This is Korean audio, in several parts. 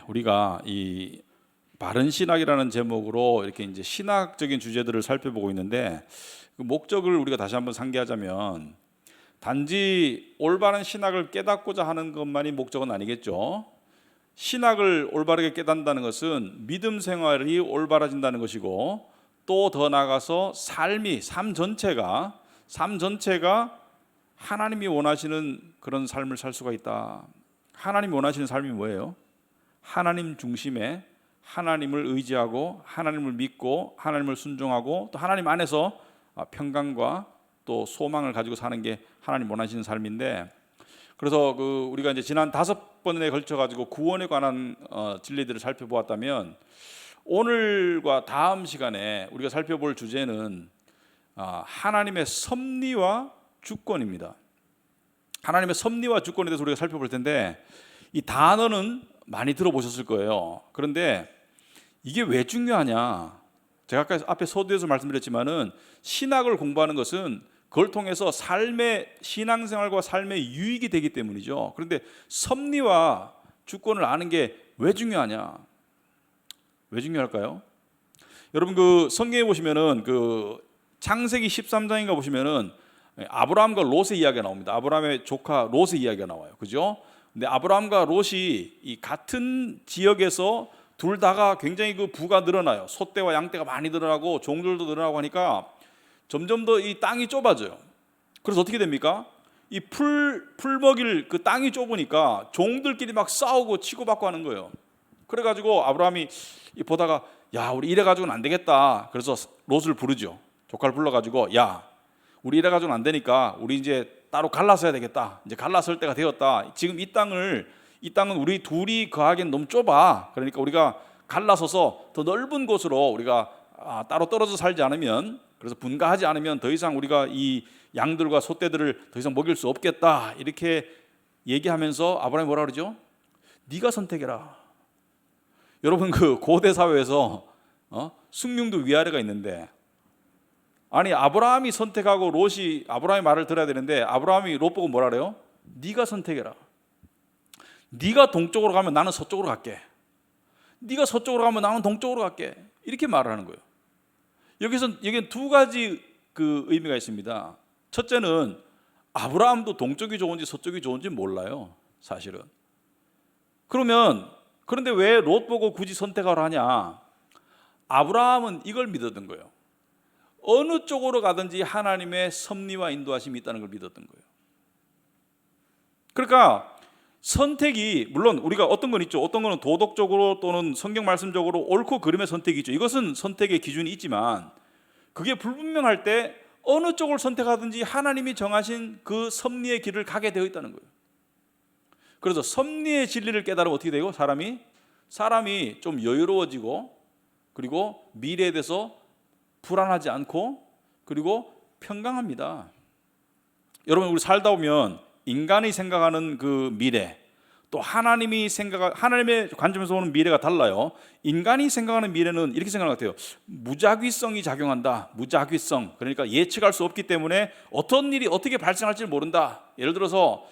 우리가 이 바른 신학이라는 제목으로 이렇게 이제 신학적인 주제들을 살펴보고 있는데, 그 목적을 우리가 다시 한번 상기하자면 단지 올바른 신학을 깨닫고자 하는 것만이 목적은 아니겠죠. 신학을 올바르게 깨닫는다는 것은 믿음 생활이 올바라진다는 것이고, 또 더 나아가서 삶 전체가 하나님이 원하시는 그런 삶을 살 수가 있다. 하나님이 원하시는 삶이 뭐예요? 하나님 중심에 하나님을 의지하고 하나님을 믿고 하나님을 순종하고 또 하나님 안에서 평강과 또 소망을 가지고 사는 게 하나님 원하시는 삶인데, 그래서 우리가 이제 지난 5번에 걸쳐 가지고 구원에 관한 진리들을 살펴보았다면, 오늘과 다음 시간에 우리가 살펴볼 주제는 하나님의 섭리와 주권입니다. 하나님의 섭리와 주권에 대해서 우리가 살펴볼 텐데, 이 단어는 많이 들어보셨을 거예요. 그런데 이게 왜 중요하냐? 제가 아까 앞에 서두에서 말씀드렸지만은 신학을 공부하는 것은 그걸 통해서 삶의 신앙생활과 삶의 유익이 되기 때문이죠. 그런데 섭리와 주권을 아는 게 왜 중요하냐? 왜 중요할까요? 여러분, 성경에 보시면은 창세기 13장인가 보시면은 아브라함과 롯의 이야기가 나옵니다. 아브라함의 조카 롯의 이야기가 나와요. 그죠? 근데 아브라함과 롯이 이 같은 지역에서 둘 다가 굉장히 부가 늘어나요. 소떼와 양떼가 많이 늘어나고 종들도 늘어나고 하니까 점점 더 이 땅이 좁아져요. 그래서 어떻게 됩니까? 이 풀 먹일 땅이 좁으니까 종들끼리 막 싸우고 치고받고 하는 거예요. 그래가지고 아브라함이 보다가, 야, 우리 이래 가지고는 안 되겠다. 그래서 롯을 부르죠. 조카를 불러가지고, 야, 우리 이래 가지고는 안 되니까 우리 이제 따로 갈라서야 되겠다. 이제 갈라설 때가 되었다. 지금 이 땅은 우리 둘이 거하기엔 너무 좁아. 그러니까 우리가 갈라서서 더 넓은 곳으로 우리가 따로 떨어져 살지 않으면, 그래서 분가하지 않으면 더 이상 우리가 이 양들과 소떼들을 더 이상 먹일 수 없겠다. 이렇게 얘기하면서 아브라함이 뭐라 그러죠? 네가 선택해라. 여러분, 고대 사회에서 승용도 위아래가 있는데, 아니, 아브라함이 선택하고 롯이 아브라함의 말을 들어야 되는데, 아브라함이 롯 보고 뭐라 그래요? 네가 선택해라. 네가 동쪽으로 가면 나는 서쪽으로 갈게. 네가 서쪽으로 가면 나는 동쪽으로 갈게. 이렇게 말을 하는 거예요. 여기는 두 가지 의미가 있습니다. 첫째는 아브라함도 동쪽이 좋은지 서쪽이 좋은지 몰라요, 사실은. 그런데 왜 롯 보고 굳이 선택하라 하냐? 아브라함은 이걸 믿었던 거예요. 어느 쪽으로 가든지 하나님의 섭리와 인도하심이 있다는 걸 믿었던 거예요. 그러니까 선택이, 물론 우리가 어떤 건 있죠. 어떤 거는 도덕적으로 또는 성경 말씀적으로 옳고 그름의 선택이 있죠. 이것은 선택의 기준이 있지만, 그게 불분명할 때 어느 쪽을 선택하든지 하나님이 정하신 그 섭리의 길을 가게 되어 있다는 거예요. 그래서 섭리의 진리를 깨달으면 어떻게 되고, 사람이 좀 여유로워지고, 그리고 미래에 대해서 불안하지 않고, 그리고 평강합니다. 여러분, 우리 살다 보면 인간이 생각하는 미래, 또 하나님의 관점에서 보는 미래가 달라요. 인간이 생각하는 미래는 이렇게 생각하는 것 같아요. 무작위성이 작용한다. 무작위성. 그러니까 예측할 수 없기 때문에 어떤 일이 어떻게 발생할지 모른다. 예를 들어서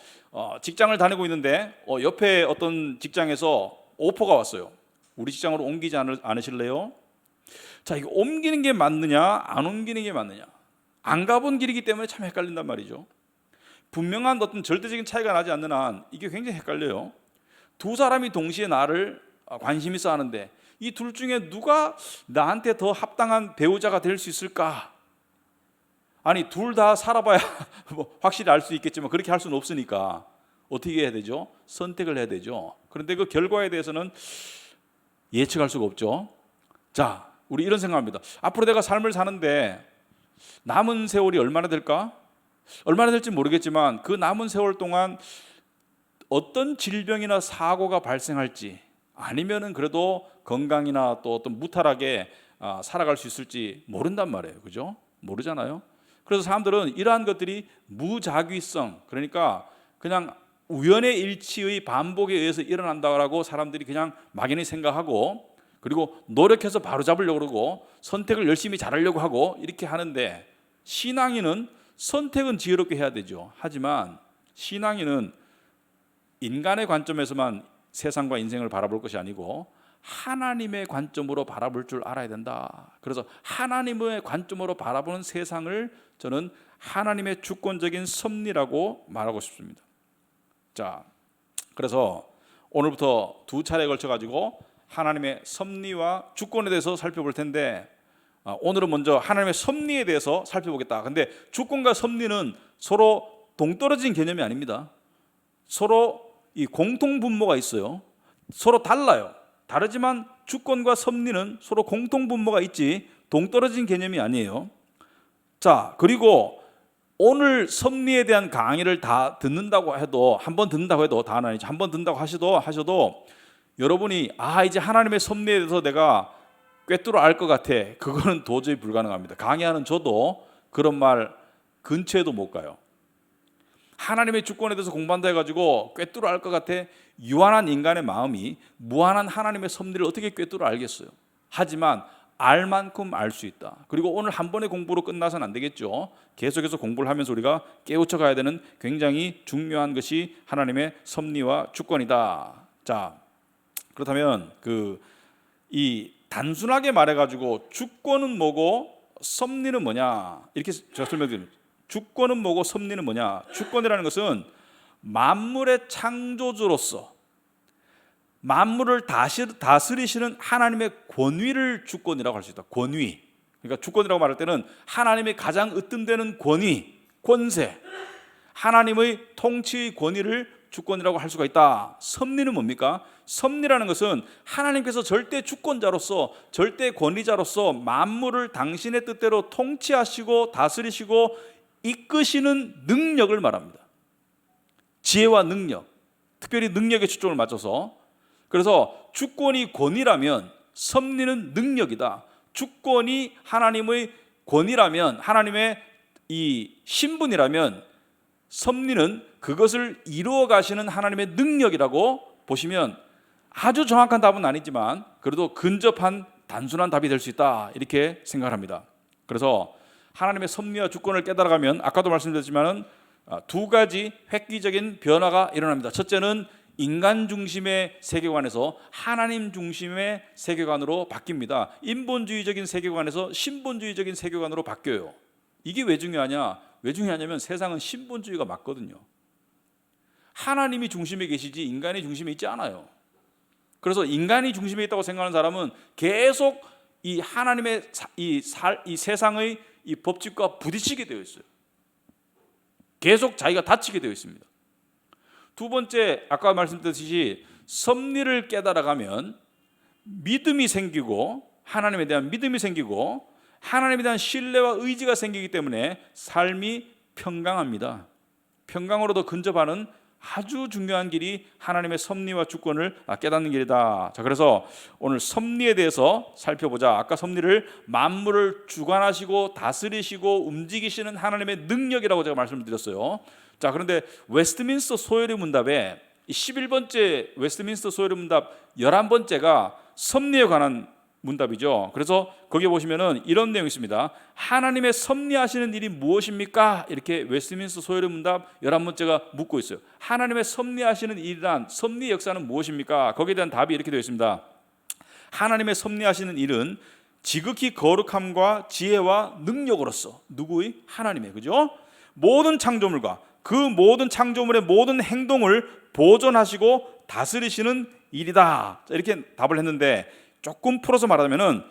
직장을 다니고 있는데 옆에 어떤 직장에서 오퍼가 왔어요. 우리 직장으로 옮기지 않으실래요? 자, 이거 옮기는 게 맞느냐, 안 옮기는 게 맞느냐? 안 가본 길이기 때문에 참 헷갈린단 말이죠. 분명한 어떤 절대적인 차이가 나지 않는 한 이게 굉장히 헷갈려요. 두 사람이 동시에 나를 관심 있어 하는데, 이 둘 중에 누가 나한테 더 합당한 배우자가 될 수 있을까? 아니, 둘 다 살아봐야 확실히 알 수 있겠지만 그렇게 할 수는 없으니까 어떻게 해야 되죠? 선택을 해야 되죠. 그런데 그 결과에 대해서는 예측할 수가 없죠. 자, 우리 이런 생각합니다. 앞으로 내가 삶을 사는데 남은 세월이 얼마나 될까? 얼마나 될지 모르겠지만 그 남은 세월 동안 어떤 질병이나 사고가 발생할지, 아니면은 그래도 건강이나 또 어떤 무탈하게 살아갈 수 있을지 모른단 말이에요. 그죠? 모르잖아요. 그래서 사람들은 이러한 것들이 무작위성, 그러니까 그냥 우연의 일치의 반복에 의해서 일어난다고 사람들이 그냥 막연히 생각하고, 그리고 노력해서 바로잡으려고 그러고 선택을 열심히 잘하려고 하고 이렇게 하는데, 신앙인은 선택은 지혜롭게 해야 되죠. 하지만 신앙인은 인간의 관점에서만 세상과 인생을 바라볼 것이 아니고 하나님의 관점으로 바라볼 줄 알아야 된다. 그래서 하나님의 관점으로 바라보는 세상을 저는 하나님의 주권적인 섭리라고 말하고 싶습니다. 자, 그래서 오늘부터 두 차례에 걸쳐 가지고 하나님의 섭리와 주권에 대해서 살펴볼 텐데, 오늘은 먼저 하나님의 섭리에 대해서 살펴보겠다. 근데 주권과 섭리는 서로 동떨어진 개념이 아닙니다. 서로 이 공통 분모가 있어요. 서로 달라요. 다르지만 주권과 섭리는 서로 공통 분모가 있지 동떨어진 개념이 아니에요. 자, 그리고 오늘 섭리에 대한 강의를 다 듣는다고 해도, 한 번 듣는다고 해도, 다는 아니죠, 한 번 듣는다고 하셔도 여러분이 이제 하나님의 섭리에 대해서 내가 꿰뚫어 알 것 같아, 그거는 도저히 불가능합니다. 강의하는 저도 그런 말 근처에도 못 가요. 하나님의 주권에 대해서 공부한다 해가지고 꿰뚫어 알 것 같아, 유한한 인간의 마음이 무한한 하나님의 섭리를 어떻게 꿰뚫어 알겠어요. 하지만 알 만큼 알 수 있다. 그리고 오늘 한 번의 공부로 끝나서는 안 되겠죠. 계속해서 공부를 하면서 우리가 깨우쳐 가야 되는 굉장히 중요한 것이 하나님의 섭리와 주권이다. 자, 그렇다면 이 단순하게 말해가지고 주권은 뭐고 섭리는 뭐냐, 이렇게 제가 설명드립니다. 주권은 뭐고 섭리는 뭐냐. 주권이라는 것은 만물의 창조주로서 만물을 다스리시는 하나님의 권위를 주권이라고 할 수 있다. 권위. 그러니까 주권이라고 말할 때는 하나님의 가장 으뜸되는 권위, 권세, 하나님의 통치의 권위를 주권이라고 할 수가 있다. 섭리는 뭡니까? 섭리라는 것은 하나님께서 절대 주권자로서, 절대 권위자로서 만물을 당신의 뜻대로 통치하시고 다스리시고 이끄시는 능력을 말합니다. 지혜와 능력, 특별히 능력에 초점을 맞춰서. 그래서 주권이 권위라면 섭리는 능력이다. 주권이 하나님의 권위라면, 하나님의 이 신분이라면 섭리는 그것을 이루어 가시는 하나님의 능력이라고 보시면 아주 정확한 답은 아니지만 그래도 근접한 단순한 답이 될 수 있다, 이렇게 생각합니다. 그래서 하나님의 섭리와 주권을 깨달아가면 아까도 말씀드렸지만 두 가지 획기적인 변화가 일어납니다. 첫째는 인간 중심의 세계관에서 하나님 중심의 세계관으로 바뀝니다. 인본주의적인 세계관에서 신본주의적인 세계관으로 바뀌어요. 이게 왜 중요하냐? 왜 중요하냐면 세상은 신본주의가 맞거든요. 하나님이 중심에 계시지 인간이 중심에 있지 않아요. 그래서 인간이 중심에 있다고 생각하는 사람은 계속 이 하나님의 이 세상의 이 법칙과 부딪히게 되어 있어요. 계속 자기가 다치게 되어 있습니다. 두 번째, 아까 말씀드렸듯이 섭리를 깨달아가면 믿음이 생기고, 하나님에 대한 믿음이 생기고, 하나님에 대한 신뢰와 의지가 생기기 때문에 삶이 평강합니다. 평강으로도 근접하는 아주 중요한 길이 하나님의 섭리와 주권을 깨닫는 길이다. 자, 그래서 오늘 섭리에 대해서 살펴보자. 아까 섭리를 만물을 주관하시고 다스리시고 움직이시는 하나님의 능력이라고 제가 말씀을 드렸어요. 자, 그런데 웨스트민스터 소요리 문답에 11번째 웨스트민스터 소요리 문답 11번째가 섭리에 관한 문답이죠. 그래서 거기에 보시면은 이런 내용이 있습니다. 하나님의 섭리하시는 일이 무엇입니까? 이렇게 웨스트민스터 소요리 문답 11번째가 묻고 있어요. 하나님의 섭리하시는 일이란, 섭리 역사는 무엇입니까? 거기에 대한 답이 이렇게 되어 있습니다. 하나님의 섭리하시는 일은 지극히 거룩함과 지혜와 능력으로서, 누구의? 하나님의, 그죠? 모든 창조물과 그 모든 창조물의 모든 행동을 보존하시고 다스리시는 일이다. 이렇게 답을 했는데, 조금 풀어서 말하자면은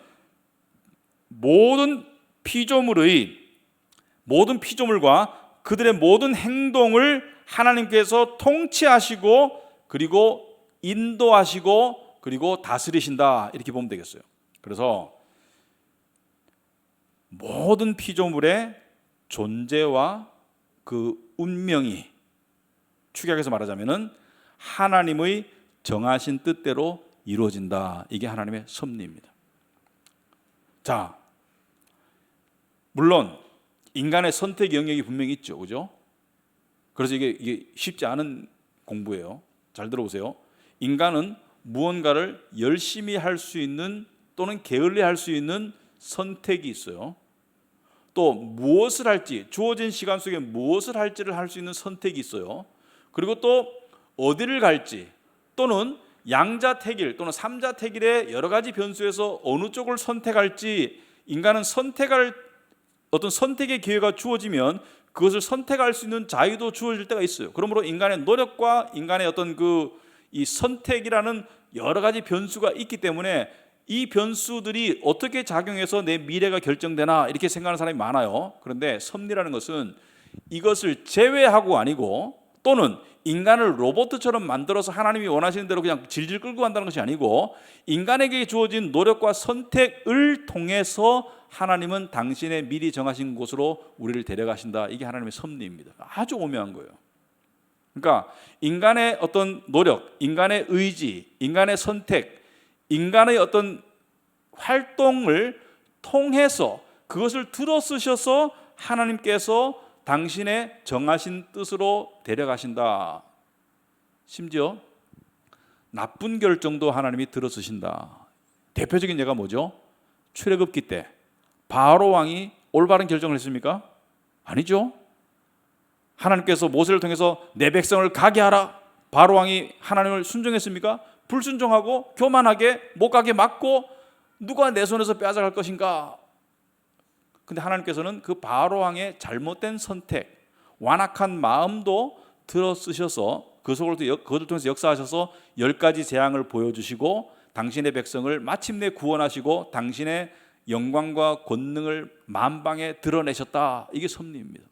모든 피조물과 그들의 모든 행동을 하나님께서 통치하시고 그리고 인도하시고 그리고 다스리신다, 이렇게 보면 되겠어요. 그래서 모든 피조물의 존재와 그 운명이, 축약해서 말하자면은 하나님의 정하신 뜻대로 이루어진다. 이게 하나님의 섭리입니다. 자, 물론 인간의 선택 영역이 분명히 있죠, 그죠? 그래서 이게 쉽지 않은 공부예요. 잘 들어보세요. 인간은 무언가를 열심히 할 수 있는 또는 게을리 할 수 있는 선택이 있어요. 또 무엇을 할지, 주어진 시간 속에 무엇을 할지를 할 수 있는 선택이 있어요. 그리고 또 어디를 갈지 또는 양자택일 또는 삼자택일의 여러 가지 변수에서 어느 쪽을 선택할지 인간은 선택할 어떤 선택의 기회가 주어지면 그것을 선택할 수 있는 자유도 주어질 때가 있어요. 그러므로 인간의 노력과 인간의 어떤 이 선택이라는 여러 가지 변수가 있기 때문에 이 변수들이 어떻게 작용해서 내 미래가 결정되나 이렇게 생각하는 사람이 많아요. 그런데 섭리라는 것은 이것을 제외하고 아니고 또는 인간을 로봇처럼 만들어서 하나님이 원하시는 대로 그냥 질질 끌고 간다는 것이 아니고 인간에게 주어진 노력과 선택을 통해서 하나님은 당신의 미리 정하신 곳으로 우리를 데려가신다. 이게 하나님의 섭리입니다. 아주 오묘한 거예요. 그러니까 인간의 어떤 노력, 인간의 의지, 인간의 선택, 인간의 어떤 활동을 통해서 그것을 들어쓰셔서 하나님께서 당신의 정하신 뜻으로 데려가신다. 심지어 나쁜 결정도 하나님이 들어쓰신다. 대표적인 예가 뭐죠? 출애굽기 때 바로 왕이 올바른 결정을 했습니까? 아니죠. 하나님께서 모세를 통해서 내 백성을 가게 하라. 바로 왕이 하나님을 순종했습니까? 불순종하고 교만하게 못 가게 막고 누가 내 손에서 빼앗아갈 것인가? 근데 하나님께서는 그 바로 왕의 잘못된 선택, 완악한 마음도 들어 쓰셔서 그것을 통해서 역사하셔서 10가지 재앙을 보여주시고 당신의 백성을 마침내 구원하시고 당신의 영광과 권능을 만방에 드러내셨다. 이게 섭리입니다.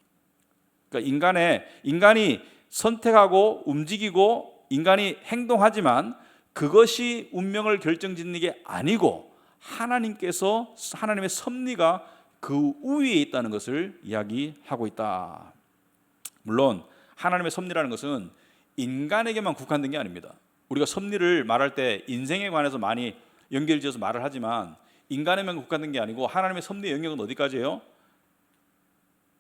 그러니까 인간이 선택하고 움직이고 인간이 행동하지만 그것이 운명을 결정짓는 게 아니고 하나님께서 하나님의 섭리가 그 우위에 있다는 것을 이야기하고 있다. 물론 하나님의 섭리라는 것은 인간에게만 국한된 게 아닙니다. 우리가 섭리를 말할 때 인생에 관해서 많이 연결지어서 말을 하지만 인간에만 국한된 게 아니고 하나님의 섭리의 영역은 어디까지예요?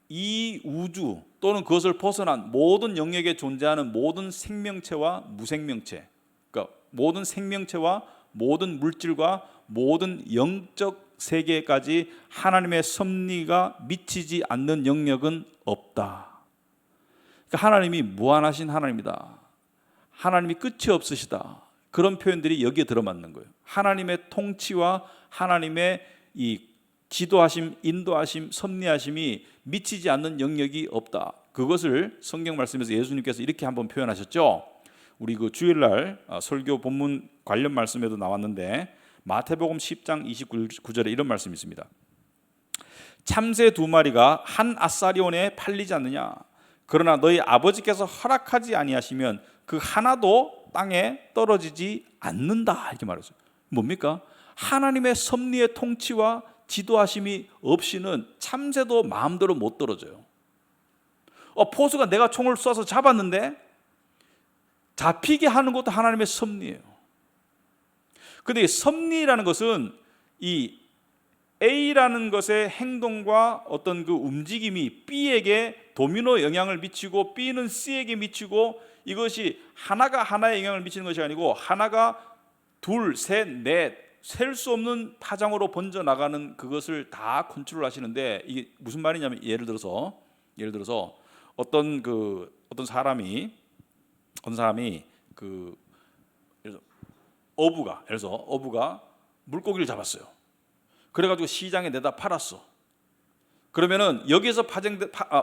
이 우주 또는 그것을 벗어난 모든 영역에 존재하는 모든 생명체와 무생명체, 그러니까 모든 생명체와 모든 물질과 모든 영적 세계까지 하나님의 섭리가 미치지 않는 영역은 없다. 그러니까 하나님이 무한하신 하나님이다. 하나님이 끝이 없으시다. 그런 표현들이 여기에 들어맞는 거예요. 하나님의 통치와 하나님의 이 지도하심, 인도하심, 섭리하심이 미치지 않는 영역이 없다. 그것을 성경 말씀에서 예수님께서 이렇게 한번 표현하셨죠. 우리 그 주일날 설교 본문 관련 말씀에도 나왔는데 마태복음 10장 29절에 이런 말씀이 있습니다. 참새 2마리가 한 아사리온에 팔리지 않느냐? 그러나 너희 아버지께서 허락하지 아니하시면 그 하나도 땅에 떨어지지 않는다. 이렇게 말했어요. 뭡니까? 하나님의 섭리의 통치와 지도하심이 없이는 참새도 마음대로 못 떨어져요. 포수가 내가 총을 쏴서 잡았는데 잡히게 하는 것도 하나님의 섭리예요. 그런데 섭리라는 것은 이 A라는 것의 행동과 어떤 그 움직임이 B에게 도미노 영향을 미치고 B는 C에게 미치고 이것이 하나가 하나에 영향을 미치는 것이 아니고 하나가 둘, 셋, 넷 셀 수 없는 파장으로 번져 나가는 그것을 다 컨트롤 하시는데 이게 무슨 말이냐면 예를 들어서 어떤 사람이 그 어부가 물고기를 잡았어요. 그래가지고 시장에 내다 팔았어. 그러면은 여기에서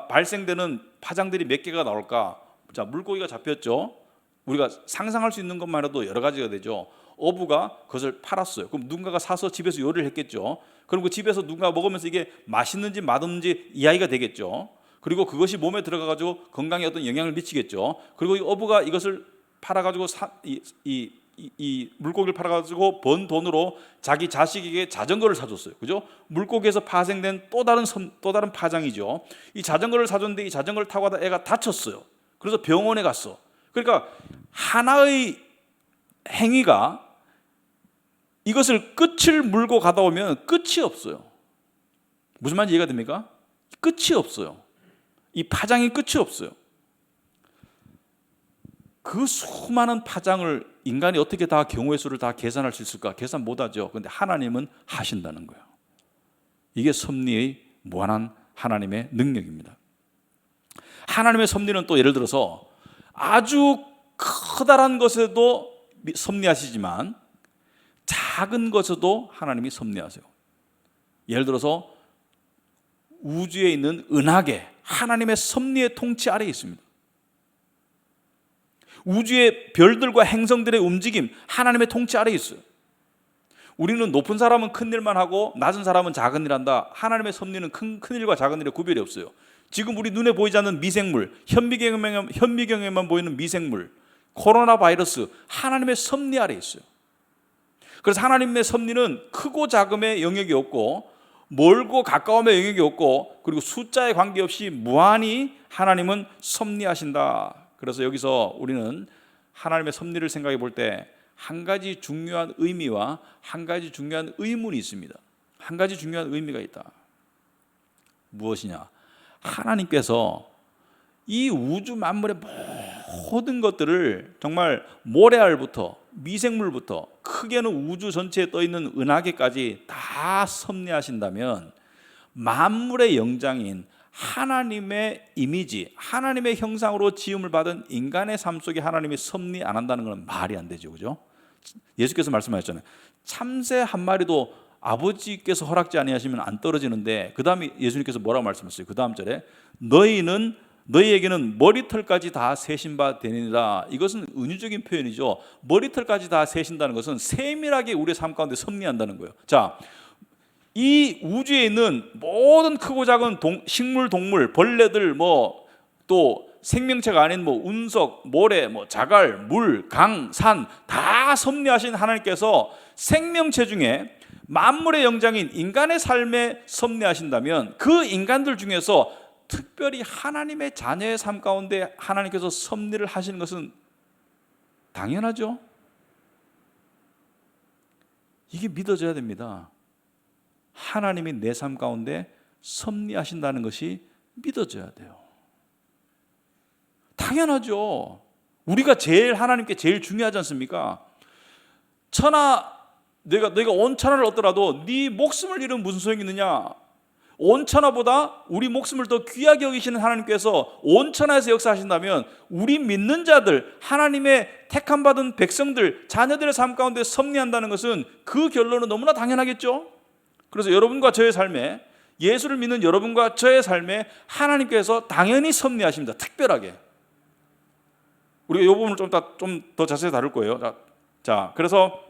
발생되는 파장들이 몇 개가 나올까? 자, 물고기가 잡혔죠. 우리가 상상할 수 있는 것만 해도 여러 가지가 되죠. 어부가 그것을 팔았어요. 그럼 누군가가 사서 집에서 요리를 했겠죠. 그럼 그 집에서 누군가 먹으면서 이게 맛있는지 맛없는지 이야기가 되겠죠. 그리고 그것이 몸에 들어가가지고 건강에 어떤 영향을 미치겠죠. 그리고 이 어부가 이것을 팔아가지고 이 물고기를 팔아가지고 번 돈으로 자기 자식에게 자전거를 사줬어요. 그죠? 물고기에서 파생된 또 다른 파장이죠. 이 자전거를 사줬는데 이 자전거를 타고 가다 애가 다쳤어요. 그래서 병원에 갔어. 그러니까 하나의 행위가 이것을 끝을 물고 가다 오면 끝이 없어요. 무슨 말인지 이해가 됩니까? 끝이 없어요. 이 파장이 끝이 없어요. 그 수많은 파장을 인간이 어떻게 다 경우의 수를 다 계산할 수 있을까? 계산 못하죠. 그런데 하나님은 하신다는 거예요. 이게 섭리의 무한한 하나님의 능력입니다. 하나님의 섭리는 또 예를 들어서 아주 커다란 것에도 섭리하시지만 작은 것에도 하나님이 섭리하세요. 예를 들어서 우주에 있는 은하계, 하나님의 섭리의 통치 아래에 있습니다. 우주의 별들과 행성들의 움직임, 하나님의 통치 아래에 있어요. 우리는 높은 사람은 큰 일만 하고 낮은 사람은 작은 일 한다. 하나님의 섭리는 큰 일과 작은 일의 구별이 없어요. 지금 우리 눈에 보이지 않는 미생물, 현미경에만 보이는 미생물, 코로나 바이러스, 하나님의 섭리 아래에 있어요. 그래서 하나님의 섭리는 크고 작음의 영역이 없고 멀고 가까움의 영역이 없고, 그리고 숫자에 관계없이 무한히 하나님은 섭리하신다. 그래서 여기서 우리는 하나님의 섭리를 생각해 볼 때 한 가지 중요한 의미와 한 가지 중요한 의문이 있습니다. 한 가지 중요한 의미가 있다. 무엇이냐? 하나님께서 이 우주 만물의 모든 것들을 정말 모래알부터 미생물부터 크게는 우주 전체에 떠있는 은하계까지 다 섭리하신다면, 만물의 영장인 하나님의 이미지, 하나님의 형상으로 지음을 받은 인간의 삶 속에 하나님이 섭리 안 한다는 건 말이 안 되죠. 그죠? 예수께서 말씀하셨잖아요. 참새 한 마리도 아버지께서 허락지 아니하시면 안 떨어지는데, 그 다음에 예수님께서 뭐라고 말씀하셨어요? 그 다음 절에 너희에게는 머리털까지 다 세신 바 되니라. 이것은 은유적인 표현이죠. 머리털까지 다 세신다는 것은 세밀하게 우리의 삶 가운데 섭리한다는 거예요. 자, 이 우주에 있는 모든 크고 작은 식물, 동물, 벌레들, 또 생명체가 아닌 운석, 모래, 자갈, 물, 강, 산 다 섭리하신 하나님께서 생명체 중에 만물의 영장인 인간의 삶에 섭리하신다면, 그 인간들 중에서 특별히 하나님의 자녀의 삶 가운데 하나님께서 섭리를 하시는 것은 당연하죠. 이게 믿어져야 됩니다. 하나님이 내 삶 가운데 섭리하신다는 것이 믿어져야 돼요. 당연하죠. 우리가 하나님께 제일 중요하지 않습니까? 너희가 온 천하를 얻더라도 네 목숨을 잃으면 무슨 소용이 있느냐? 온 천하보다 우리 목숨을 더 귀하게 여기시는 하나님께서 온 천하에서 역사하신다면, 우리 믿는 자들, 하나님의 택함받은 백성들, 자녀들의 삶 가운데 섭리한다는 것은 그 결론은 너무나 당연하겠죠. 그래서 여러분과 저의 삶에, 예수를 믿는 여러분과 저의 삶에 하나님께서 당연히 섭리하십니다. 특별하게. 우리가 이 부분을 좀 더 자세히 다룰 거예요. 자, 그래서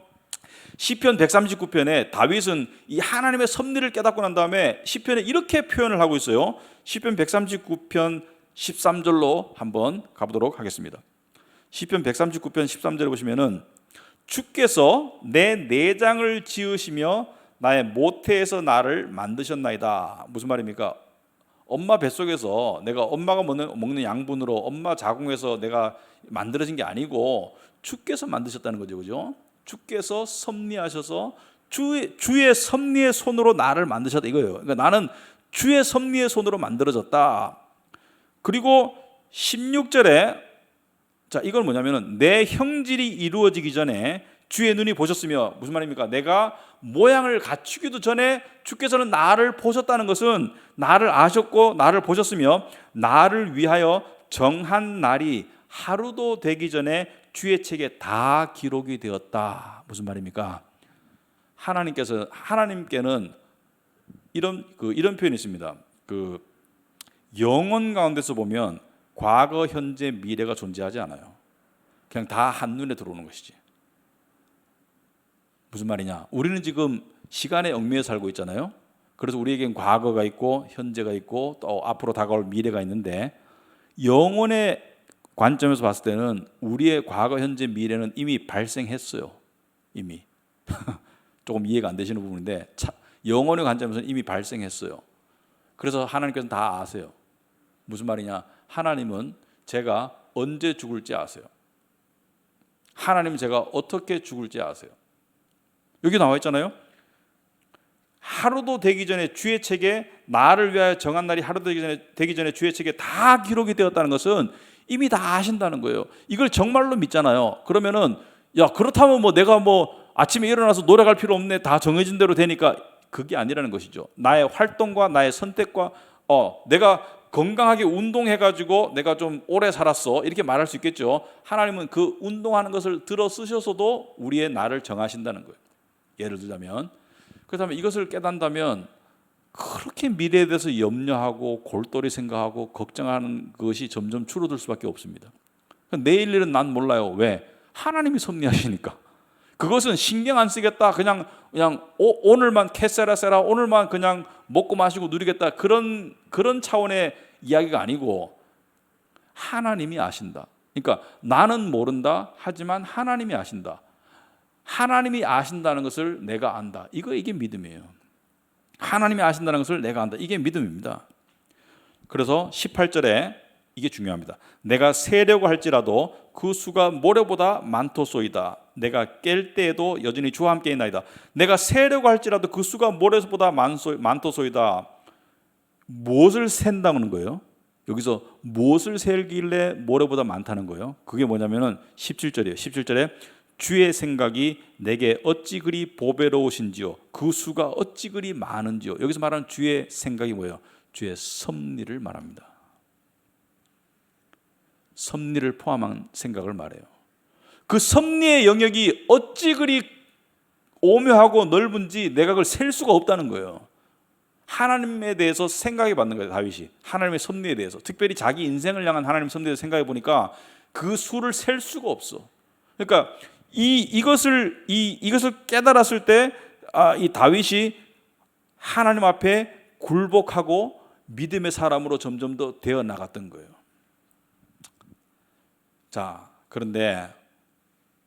시편 139편에 다윗은 이 하나님의 섭리를 깨닫고 난 다음에 시편에 이렇게 표현을 하고 있어요. 시편 139편 13절로 한번 가보도록 하겠습니다. 시편 139편 13절에 보시면은, 주께서 내 내장을 지으시며 나의 모태에서 나를 만드셨나이다. 무슨 말입니까? 엄마 뱃속에서 내가 엄마가 먹는 양분으로 엄마 자궁에서 내가 만들어진 게 아니고 주께서 만드셨다는 거죠. 그죠? 주께서 섭리하셔서 주의 섭리의 손으로 나를 만드셨다 이거예요. 그러니까 나는 주의 섭리의 손으로 만들어졌다. 그리고 16절에 자, 이건 뭐냐면은 내 형질이 이루어지기 전에 주의 눈이 보셨으며, 무슨 말입니까? 내가 모양을 갖추기도 전에 주께서는 나를 보셨다는 것은 나를 아셨고 나를 보셨으며, 나를 위하여 정한 날이 하루도 되기 전에 주의 책에 다 기록이 되었다. 무슨 말입니까? 하나님께는 이런 표현이 있습니다. 영혼 가운데서 보면 과거, 현재, 미래가 존재하지 않아요. 그냥 다 한눈에 들어오는 것이지. 무슨 말이냐? 우리는 지금 시간의 얽매여 살고 있잖아요. 그래서 우리에겐 과거가 있고 현재가 있고 또 앞으로 다가올 미래가 있는데, 영혼의 관점에서 봤을 때는 우리의 과거, 현재, 미래는 이미 발생했어요. 이미 조금 이해가 안 되시는 부분인데, 영혼의 관점에서는 이미 발생했어요. 그래서 하나님께서는 다 아세요. 무슨 말이냐? 하나님은 제가 언제 죽을지 아세요. 하나님은 제가 어떻게 죽을지 아세요. 여기 나와 있잖아요. 하루도 되기 전에 주의 책에 나를 위하여 정한 날이 하루도 되기 전에 주의 책에 다 기록이 되었다는 것은 이미 다 아신다는 거예요. 이걸 정말로 믿잖아요. 그러면은 그렇다면 내가 아침에 일어나서 노력할 필요 없네, 다 정해진 대로 되니까, 그게 아니라는 것이죠. 나의 활동과 나의 선택과 내가 건강하게 운동해가지고 내가 좀 오래 살았어 이렇게 말할 수 있겠죠. 하나님은 그 운동하는 것을 들어 쓰셔서도 우리의 날을 정하신다는 거예요. 예를 들자면, 그렇다면 이것을 깨닫는다면 그렇게 미래에 대해서 염려하고 골똘히 생각하고 걱정하는 것이 점점 줄어들 수밖에 없습니다. 내일 일은 난 몰라요. 왜? 하나님이 섭리하시니까. 그것은 신경 안 쓰겠다. 그냥 오늘만 캐세라세라, 오늘만 그냥 먹고 마시고 누리겠다. 그런 차원의 이야기가 아니고 하나님이 아신다. 그러니까 나는 모른다. 하지만 하나님이 아신다. 하나님이 아신다는 것을 내가 안다. 이게 믿음이에요. 하나님이 아신다는 것을 내가 안다. 이게 믿음입니다. 그래서 18절에 이게 중요합니다. 내가 세려고 할지라도 그 수가 모래보다 많도소이다. 내가 깰 때에도 여전히 주와 함께 있나이다. 내가 세려고 할지라도 그 수가 모래보다 많도소이다. 무엇을 센다는 거예요? 여기서 무엇을 세길래 모래보다 많다는 거예요? 그게 뭐냐면은 17절이에요. 17절에 주의 생각이 내게 어찌 그리 보배로우신지요. 그 수가 어찌 그리 많은지요. 여기서 말하는 주의 생각이 뭐예요? 주의 섭리를 말합니다. 섭리를 포함한 생각을 말해요. 그 섭리의 영역이 어찌 그리 오묘하고 넓은지 내가 그걸 셀 수가 없다는 거예요. 하나님에 대해서 생각해 봤는 거예요. 다윗이 하나님의 섭리에 대해서, 특별히 자기 인생을 향한 하나님의 섭리에 대해서 생각해 보니까 그 수를 셀 수가 없어. 그러니까 이것을 깨달았을 때 이 다윗이 하나님 앞에 굴복하고 믿음의 사람으로 점점 더 되어 나갔던 거예요. 자, 그런데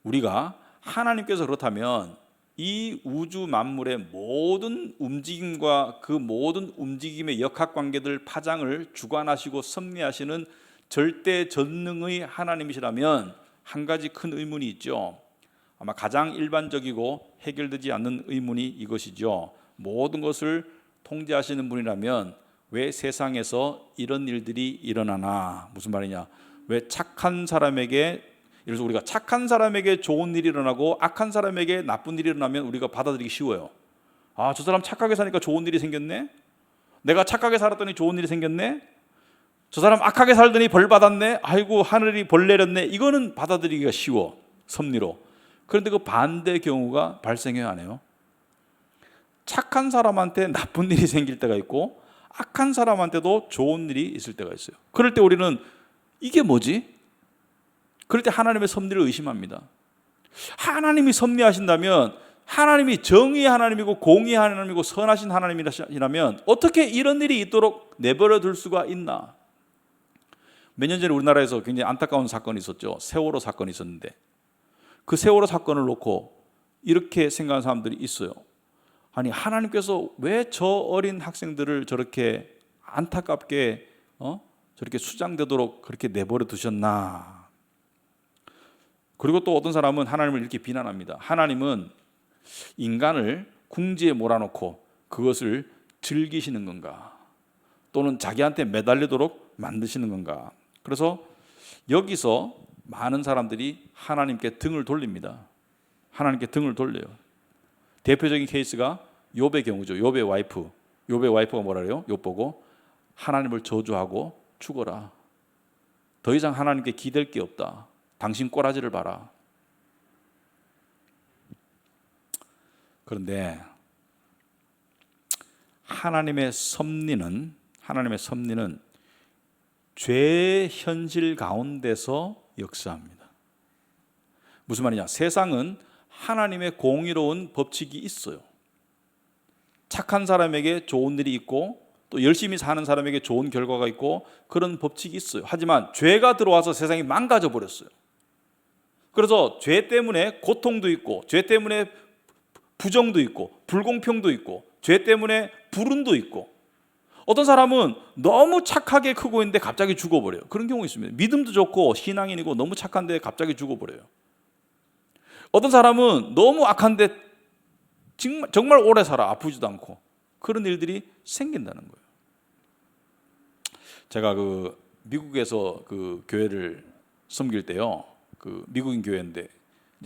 우리가 하나님께서 그렇다면 이 우주 만물의 모든 움직임과 그 모든 움직임의 역학관계들 파장을 주관하시고 섭리하시는 절대 전능의 하나님이시라면 한 가지 큰 의문이 있죠. 아마 가장 일반적이고 해결되지 않는 의문이 이것이죠. 모든 것을 통제하시는 분이라면 왜 세상에서 이런 일들이 일어나나? 무슨 말이냐? 왜 착한 사람에게, 예를 들어서 우리가 착한 사람에게 좋은 일이 일어나고 악한 사람에게 나쁜 일이 일어나면 우리가 받아들이기 쉬워요. 아, 저 사람 착하게 사니까 좋은 일이 생겼네? 내가 착하게 살았더니 좋은 일이 생겼네? 저 사람 악하게 살더니 벌 받았네? 아이고, 하늘이 벌 내렸네? 이거는 받아들이기가 쉬워, 섭리로. 그런데 그 반대 경우가 발생해야 하네요. 착한 사람한테 나쁜 일이 생길 때가 있고 악한 사람한테도 좋은 일이 있을 때가 있어요. 그럴 때 우리는 이게 뭐지? 그럴 때 하나님의 섭리를 의심합니다. 하나님이 섭리하신다면, 하나님이 정의의 하나님이고 공의의 하나님이고 선하신 하나님이라면 어떻게 이런 일이 있도록 내버려 둘 수가 있나? 몇 년 전에 우리나라에서 굉장히 안타까운 사건이 있었죠. 세월호 사건이 있었는데, 그 세월호 사건을 놓고 이렇게 생각하는 사람들이 있어요. 아니, 하나님께서 왜 저 어린 학생들을 저렇게 안타깝게 저렇게 수장되도록 그렇게 내버려 두셨나? 그리고 또 어떤 사람은 하나님을 이렇게 비난합니다. 하나님은 인간을 궁지에 몰아놓고 그것을 즐기시는 건가? 또는 자기한테 매달리도록 만드시는 건가? 그래서 여기서 많은 사람들이 하나님께 등을 돌립니다. 하나님께 등을 돌려요. 대표적인 케이스가 욥의 경우죠. 욥의 와이프가 뭐라 그래요? 욥 보고 하나님을 저주하고 죽어라. 더 이상 하나님께 기댈 게 없다. 당신 꼬라지를 봐라. 그런데 하나님의 섭리는 죄의 현실 가운데서 역사합니다. 무슨 말이냐? 세상은 하나님의 공의로운 법칙이 있어요. 착한 사람에게 좋은 일이 있고 또 열심히 사는 사람에게 좋은 결과가 있고 그런 법칙이 있어요. 하지만 죄가 들어와서 세상이 망가져 버렸어요. 그래서 죄 때문에 고통도 있고, 죄 때문에 부정도 있고, 불공평도 있고, 죄 때문에 불운도 있고, 어떤 사람은 너무 착하게 크고 있는데 갑자기 죽어버려요. 그런 경우 있습니다. 믿음도 좋고 신앙인이고 너무 착한데 갑자기 죽어버려요. 어떤 사람은 너무 악한데 정말 오래 살아, 아프지도 않고. 그런 일들이 생긴다는 거예요. 제가 미국에서 교회를 섬길 때요, 미국인 교회인데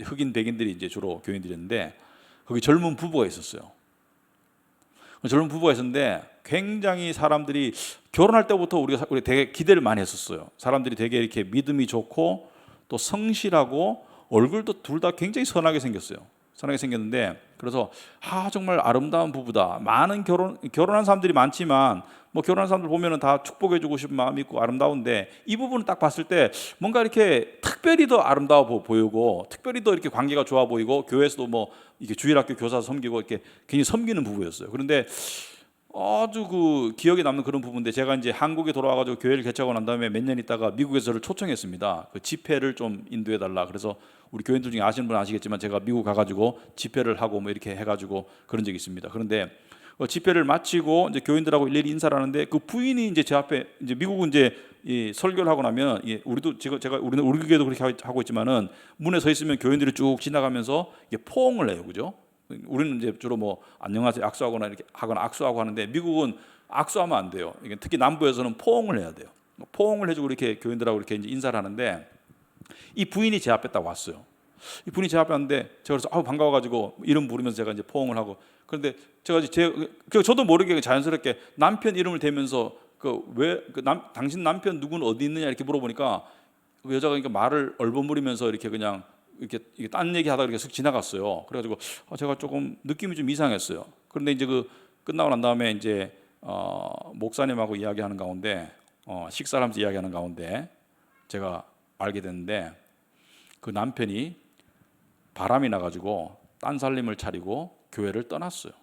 흑인 백인들이 이제 주로 교인들이었는데 거기 젊은 부부가 있었어요. 젊은 부부가 있었는데 굉장히 사람들이 결혼할 때부터 우리 되게 기대를 많이 했었어요. 사람들이 되게 이렇게 믿음이 좋고 또 성실하고 얼굴도 둘 다 굉장히 선하게 생겼어요. 선하게 생겼는데, 그래서 정말 아름다운 부부다. 많은 결혼한 사람들이 많지만 뭐 결혼한 사람들 보면은 다 축복해주고 싶은 마음이 있고 아름다운데, 이 부분을 딱 봤을 때 뭔가 이렇게 특별히 더 아름다워 보이고 특별히 더 이렇게 관계가 좋아 보이고 교회에서도 뭐 이렇게 주일학교 교사 섬기고 이렇게 굉장히 섬기는 부부였어요. 그런데 아주 그 기억에 남는 그런 부분인데, 제가 이제 한국에 돌아와가지고 교회를 개척하고 난 다음에 몇 년 있다가 미국에서 저를 초청했습니다. 그 집회를 좀 인도해 달라. 그래서 우리 교인들 중에 아시는 분 아시겠지만 제가 미국 가가지고 집회를 하고 뭐 이렇게 해가지고 그런 적이 있습니다. 그런데 집회를 마치고 이제 교인들하고 일일이 인사를 하는데, 그 부인이 이제 제 앞에, 이제 미국은 이제 이 설교를 하고 나면 우리도 제가 우리 교회도 그렇게 하고 있지만은 문에 서 있으면 교인들이 쭉 지나가면서 이게 포옹을 해요, 그죠? 우리는 이제 주로 뭐 안녕하세요 악수하거나 이렇게 하거나 악수하고 하는데, 미국은 악수하면 안 돼요. 특히 남부에서는 포옹을 해야 돼요. 포옹을 해주고 이렇게 교인들하고 이렇게 이제 인사를 하는데, 이 부인이 제 앞에 딱 왔어요. 이 분이 제 앞에 왔는데 제가 그래서 반가워가지고 이름 부르면서 제가 이제 포옹을 하고, 그런데 제가 저도 모르게 자연스럽게 남편 이름을 대면서 당신 남편 누구는 어디 있느냐 이렇게 물어보니까 그 여자가 그러니까 말을 얼버무리면서 이렇게 그냥 이렇게 딴 얘기하다가 이렇게 쓱 지나갔어요. 그래가지고 제가 조금 느낌이 좀 이상했어요. 그런데 이제 그 끝나고 난 다음에 이제 목사님하고 이야기하는 가운데 식사를 하면서 이야기하는 가운데 제가 알게 됐는데, 그 남편이 바람이 나가지고 딴 살림을 차리고 교회를 떠났어요.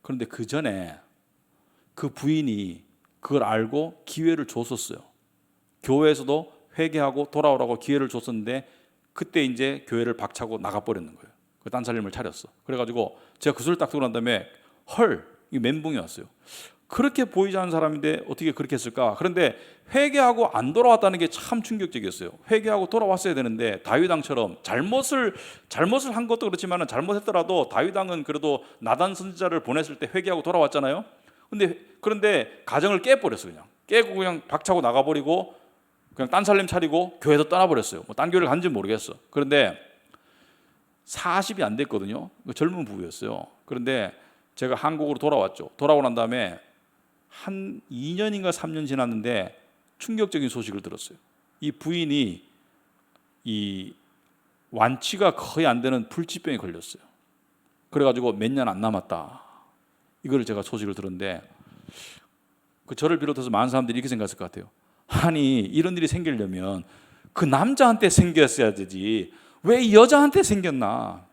그런데 그 전에 그 부인이 그걸 알고 기회를 줬었어요. 교회에서도 회개하고 돌아오라고 기회를 줬었는데, 그때 이제 교회를 박차고 나가버렸는 거예요. 그 딴 살림을 차렸어. 그래가지고 제가 그 소리를 딱 듣고 난 다음에 이 멘붕이 왔어요. 그렇게 보이지 않는 사람인데 어떻게 그렇게 했을까? 그런데 회개하고 안 돌아왔다는 게 참 충격적이었어요. 회개하고 돌아왔어야 되는데, 다윗 왕처럼 잘못을 한 것도 그렇지만 잘못했더라도 다윗 왕은 그래도 나단 선지자를 보냈을 때 회개하고 돌아왔잖아요. 그런데 가정을 깨버렸어요. 그냥 깨고 그냥 박차고 나가버리고 그냥 딴 살림 차리고 교회에서 떠나버렸어요. 뭐 딴 교회를 간지 모르겠어. 그런데 40이 안 됐거든요. 젊은 부부였어요. 그런데 제가 한국으로 돌아왔죠. 돌아오고 난 다음에 한 2년인가 3년 지났는데 충격적인 소식을 들었어요. 이 부인이 이 완치가 거의 안 되는 불치병에 걸렸어요. 그래가지고 몇 년 안 남았다. 이걸 제가 소식을 들었는데, 저를 비롯해서 많은 사람들이 이렇게 생각했을 것 같아요. 아니, 이런 일이 생기려면 그 남자한테 생겼어야 되지 왜 이 여자한테 생겼나?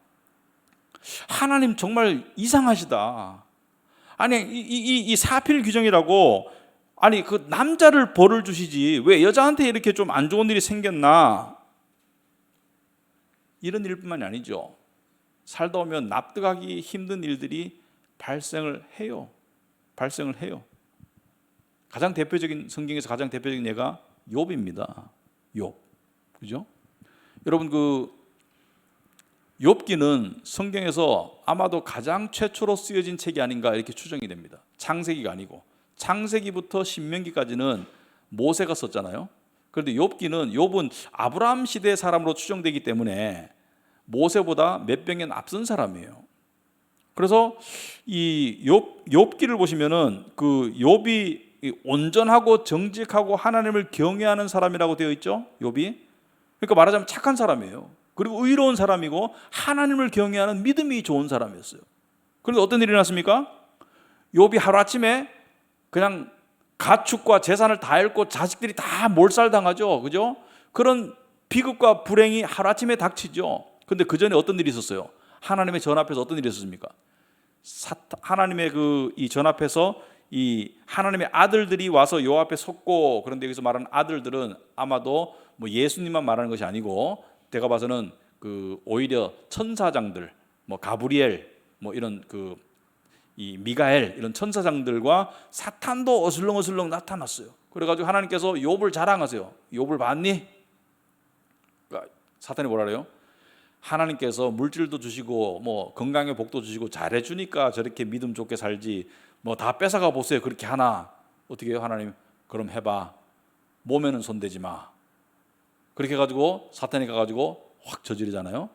하나님 정말 이상하시다. 아니, 이 사필 규정이라고, 아니 그 남자를 벌을 주시지 왜 여자한테 이렇게 좀 안 좋은 일이 생겼나? 이런 일뿐만이 아니죠. 살다 보면 납득하기 힘든 일들이 발생을 해요. 가장 대표적인, 성경에서 가장 대표적인 예가 욥입니다. 욥, 그죠? 여러분, 욥기는 성경에서 아마도 가장 최초로 쓰여진 책이 아닌가 이렇게 추정이 됩니다. 창세기가 아니고, 창세기부터 신명기까지는 모세가 썼잖아요. 그런데 욥은 아브라함 시대 사람으로 추정되기 때문에 모세보다 몇백 년 앞선 사람이에요. 그래서 이 욥기를 보시면은 그 욥이 온전하고 정직하고 하나님을 경외하는 사람이라고 되어 있죠. 욥이. 그러니까 말하자면 착한 사람이에요. 그리고 의로운 사람이고 하나님을 경외하는 믿음이 좋은 사람이었어요. 그런데 어떤 일이 났습니까? 욥이 하루아침에 그냥 가축과 재산을 다 잃고 자식들이 다 몰살당하죠. 그죠? 그런 비극과 불행이 하루아침에 닥치죠. 그런데 그 전에 어떤 일이 있었어요? 하나님의 전 앞에서 어떤 일이 있었습니까? 하나님의 이 전 앞에서 이 하나님의 아들들이 와서 요 앞에 섰고, 그런데 여기서 말하는 아들들은 아마도 뭐 예수님만 말하는 것이 아니고, 제가 봐서는 오히려 천사장들, 뭐 가브리엘, 뭐 이런 이 미가엘 이런 천사장들과 사탄도 어슬렁어슬렁 나타났어요. 그래가지고 하나님께서 욥을 자랑하세요. 욥을 봤니? 그러니까 사탄이 뭐라 그래요? 하나님께서 물질도 주시고 뭐 건강의 복도 주시고 잘해주니까 저렇게 믿음 좋게 살지, 뭐 다 뺏어가 보세요. 그렇게 하나? 어떻게 해요? 하나님, 그럼 해봐. 몸에는 손대지 마. 그렇게 해가지고 사탄이 가가지고 확 저지르잖아요.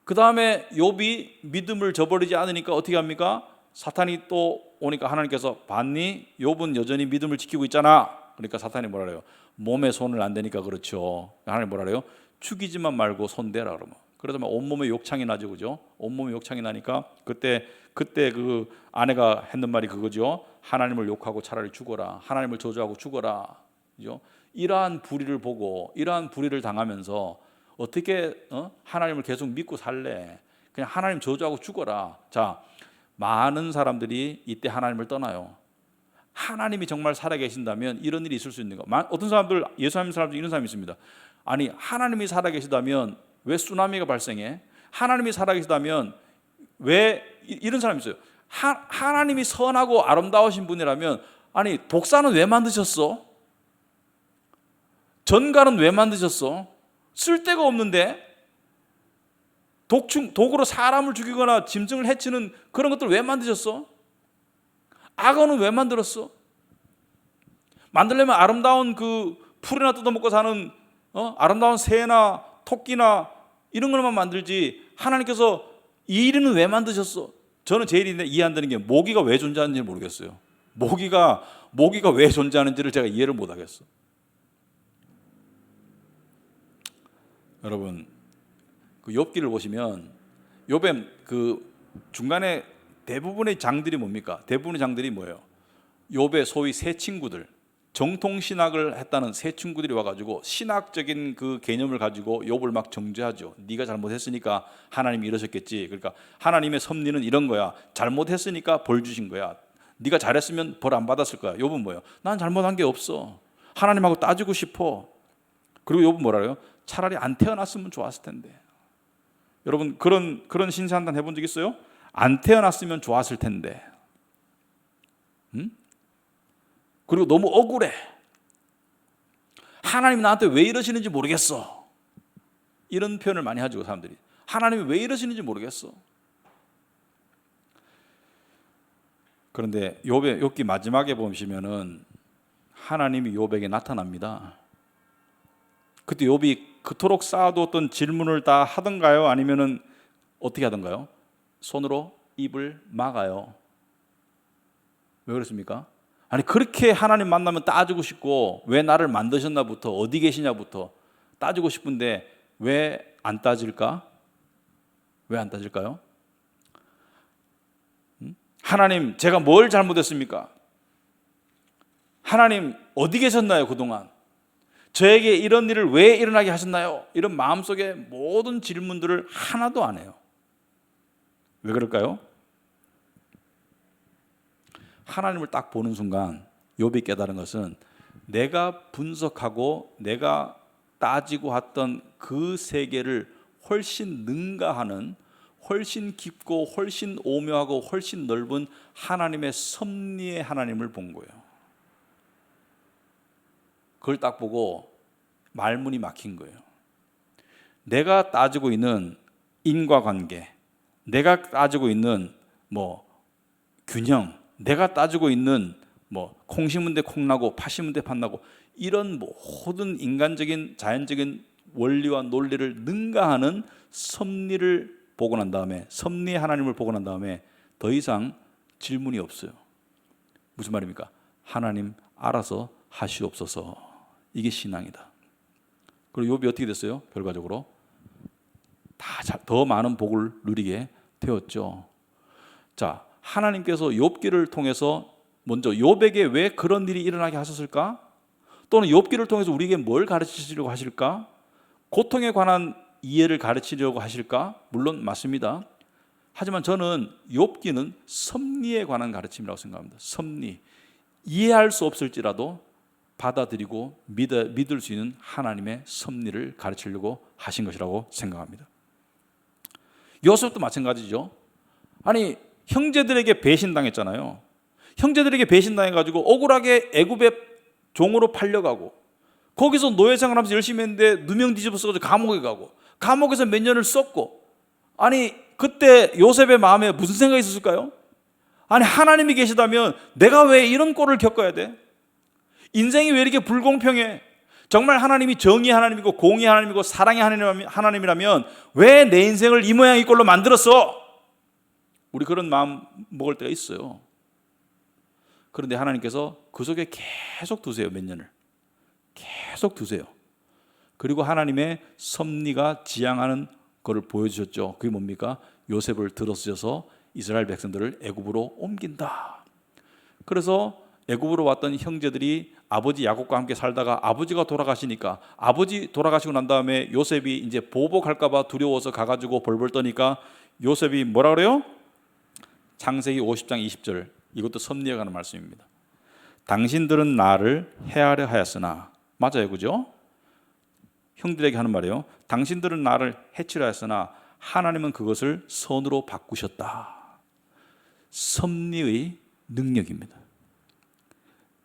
그 다음에 욥이 믿음을 저버리지 않으니까 어떻게 합니까? 사탄이 또 오니까 하나님께서 봤니? 욥은 여전히 믿음을 지키고 있잖아. 그러니까 사탄이 뭐라 그래요? 몸에 손을 안 대니까 그렇죠. 하나님 뭐라 그래요? 죽이지만 말고 손 대라 그러면. 그러다만 온몸에 욕창이 나죠, 그죠? 온몸에 욕창이 나니까 그때 그 아내가 했는 말이 그거죠. 하나님을 욕하고 차라리 죽어라. 하나님을 저주하고 죽어라. 그죠? 이러한 불의를 보고 이러한 불의를 당하면서 어떻게 하나님을 계속 믿고 살래? 그냥 하나님 저주하고 죽어라. 자, 많은 사람들이 이때 하나님을 떠나요. 하나님이 정말 살아계신다면 이런 일이 있을 수 있는 거. 어떤 사람들, 예수 믿는 사람들 이런 사람이 있습니다. 아니, 하나님이 살아계시다면 왜 쓰나미가 발생해? 하나님이 살아계시다면 왜 이런 사람이 있어요. 하나님이 선하고 아름다우신 분이라면 아니, 독사는 왜 만드셨어? 전갈은 왜 만드셨어? 쓸데가 없는데 독으로 사람을 죽이거나 짐승을 해치는 그런 것들 왜 만드셨어? 악어는 왜 만들었어? 만들려면 아름다운 그 풀이나 뜯어먹고 사는 아름다운 새나 토끼나 이런 것만 만들지 하나님께서 이 일은 왜 만드셨어? 저는 제일 이해 안 되는 게 모기가 왜 존재하는지 모르겠어요. 모기가 왜 존재하는지를 제가 이해를 못 하겠어. 여러분, 그 욥기를 보시면 욥의 그 중간에 대부분의 장들이 뭡니까? 대부분의 장들이 뭐예요? 욥의 소위 새 친구들, 정통 신학을 했다는 새 친구들이 와가지고 신학적인 그 개념을 가지고 욥을 막 정죄하죠. 네가 잘못했으니까 하나님이 이러셨겠지. 그러니까 하나님의 섭리는 이런 거야. 잘못했으니까 벌 주신 거야. 네가 잘했으면 벌 안 받았을 거야. 욥은 뭐예요? 난 잘못한 게 없어. 하나님하고 따지고 싶어. 그리고 욥은 뭐라고요? 차라리 안 태어났으면 좋았을 텐데. 여러분 그런 신세한탄 해본 적 있어요? 안 태어났으면 좋았을 텐데. 그리고 너무 억울해. 하나님이 나한테 왜 이러시는지 모르겠어. 이런 표현을 많이 하죠, 사람들이. 하나님이 왜 이러시는지 모르겠어. 그런데 욥기 마지막에 보시면은 하나님이 욥에게 나타납니다. 그때 욥이 그토록 쌓아두었던 질문을 다 하던가요? 아니면은 어떻게 하던가요? 손으로 입을 막아요. 왜 그렇습니까? 아니, 그렇게 하나님 만나면 따지고 싶고 왜 나를 만드셨나부터 어디 계시냐부터 따지고 싶은데 왜 안 따질까? 왜 안 따질까요? 하나님, 제가 뭘 잘못했습니까? 하나님, 어디 계셨나요, 그동안? 저에게 이런 일을 왜 일어나게 하셨나요? 이런 마음속에 모든 질문들을 하나도 안 해요. 왜 그럴까요? 하나님을 딱 보는 순간 욥이 깨달은 것은 내가 분석하고 내가 따지고 왔던 그 세계를 훨씬 능가하는, 훨씬 깊고 훨씬 오묘하고 훨씬 넓은 하나님의 섭리의 하나님을 본 거예요. 그걸 딱 보고 말문이 막힌 거예요. 내가 따지고 있는 인과관계, 내가 따지고 있는 균형, 내가 따지고 있는 콩 심은 데 콩 나고 팥 심은 데 팥 나고 이런 모든 인간적인 자연적인 원리와 논리를 능가하는 섭리를 보고 난 다음에, 섭리의 하나님을 보고 난 다음에 더 이상 질문이 없어요. 무슨 말입니까? 하나님 알아서 하시옵소서. 이게 신앙이다. 그리고 욥이 어떻게 됐어요? 결과적으로 더 많은 복을 누리게 되었죠. 자, 하나님께서 욥기를 통해서 먼저 욥에게 왜 그런 일이 일어나게 하셨을까? 또는 욥기를 통해서 우리에게 뭘 가르치시려고 하실까? 고통에 관한 이해를 가르치려고 하실까? 물론 맞습니다. 하지만 저는 욥기는 섭리에 관한 가르침이라고 생각합니다. 섭리. 이해할 수 없을지라도 받아들이고 믿을 수 있는 하나님의 섭리를 가르치려고 하신 것이라고 생각합니다. 요셉도 마찬가지죠. 아니, 형제들에게 배신당했잖아요. 형제들에게 배신당해가지고 억울하게 애굽의 종으로 팔려가고 거기서 노예생활 하면서 열심히 했는데 누명 뒤집어 써가지고 감옥에 가고 감옥에서 몇 년을 썼고, 아니 그때 요셉의 마음에 무슨 생각이 있었을까요? 아니, 하나님이 계시다면 내가 왜 이런 꼴을 겪어야 돼? 인생이 왜 이렇게 불공평해? 정말 하나님이 정의의 하나님이고 공의의 하나님이고 사랑의 하나님이라면 왜 내 인생을 이 모양 이 꼴로 만들었어? 우리 그런 마음 먹을 때가 있어요. 그런데 하나님께서 그 속에 계속 두세요. 몇 년을 계속 두세요. 그리고 하나님의 섭리가 지향하는 것을 보여주셨죠. 그게 뭡니까? 요셉을 들어쓰셔서 이스라엘 백성들을 애굽으로 옮긴다. 그래서 애굽으로 왔던 형제들이 아버지 야곱과 함께 살다가 아버지가 돌아가시니까, 아버지 돌아가시고 난 다음에 요셉이 이제 보복할까 봐 두려워서 가가지고 벌벌 떠니까 요셉이 뭐라 그래요? 창세기 50장 20절, 이것도 섭리에 관한 말씀입니다. 당신들은 나를 해하려 하였으나, 맞아요, 그죠? 형들에게 하는 말이에요. 당신들은 나를 해치려 하였으나 하나님은 그것을 선으로 바꾸셨다. 섭리의 능력입니다.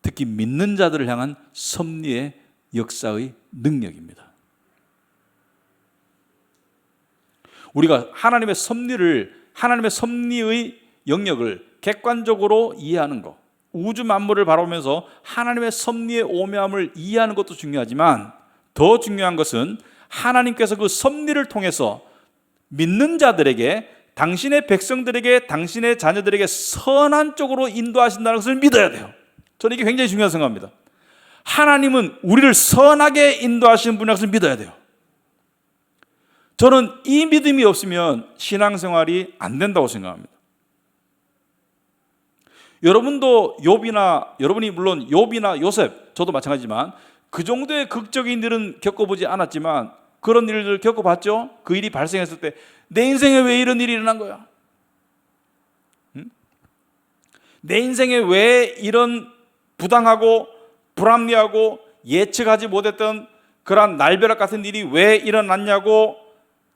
특히 믿는 자들을 향한 섭리의 역사의 능력입니다. 우리가 하나님의 섭리의 영역을 객관적으로 이해하는 것, 우주 만물을 바라보면서 하나님의 섭리의 오묘함을 이해하는 것도 중요하지만 더 중요한 것은 하나님께서 그 섭리를 통해서 믿는 자들에게, 당신의 백성들에게, 당신의 자녀들에게 선한 쪽으로 인도하신다는 것을 믿어야 돼요. 저는 이게 굉장히 중요하다고 생각합니다. 하나님은 우리를 선하게 인도하시는 분이라는 것을 믿어야 돼요. 저는 이 믿음이 없으면 신앙생활이 안 된다고 생각합니다. 여러분이 물론 욥이나 요셉, 저도 마찬가지지만 그 정도의 극적인 일은 겪어보지 않았지만 그런 일들을 겪어봤죠. 그 일이 발생했을 때 내 인생에 왜 이런 일이 일어난 거야? 내 인생에 왜 이런 부당하고 불합리하고 예측하지 못했던 그러한 날벼락 같은 일이 왜 일어났냐고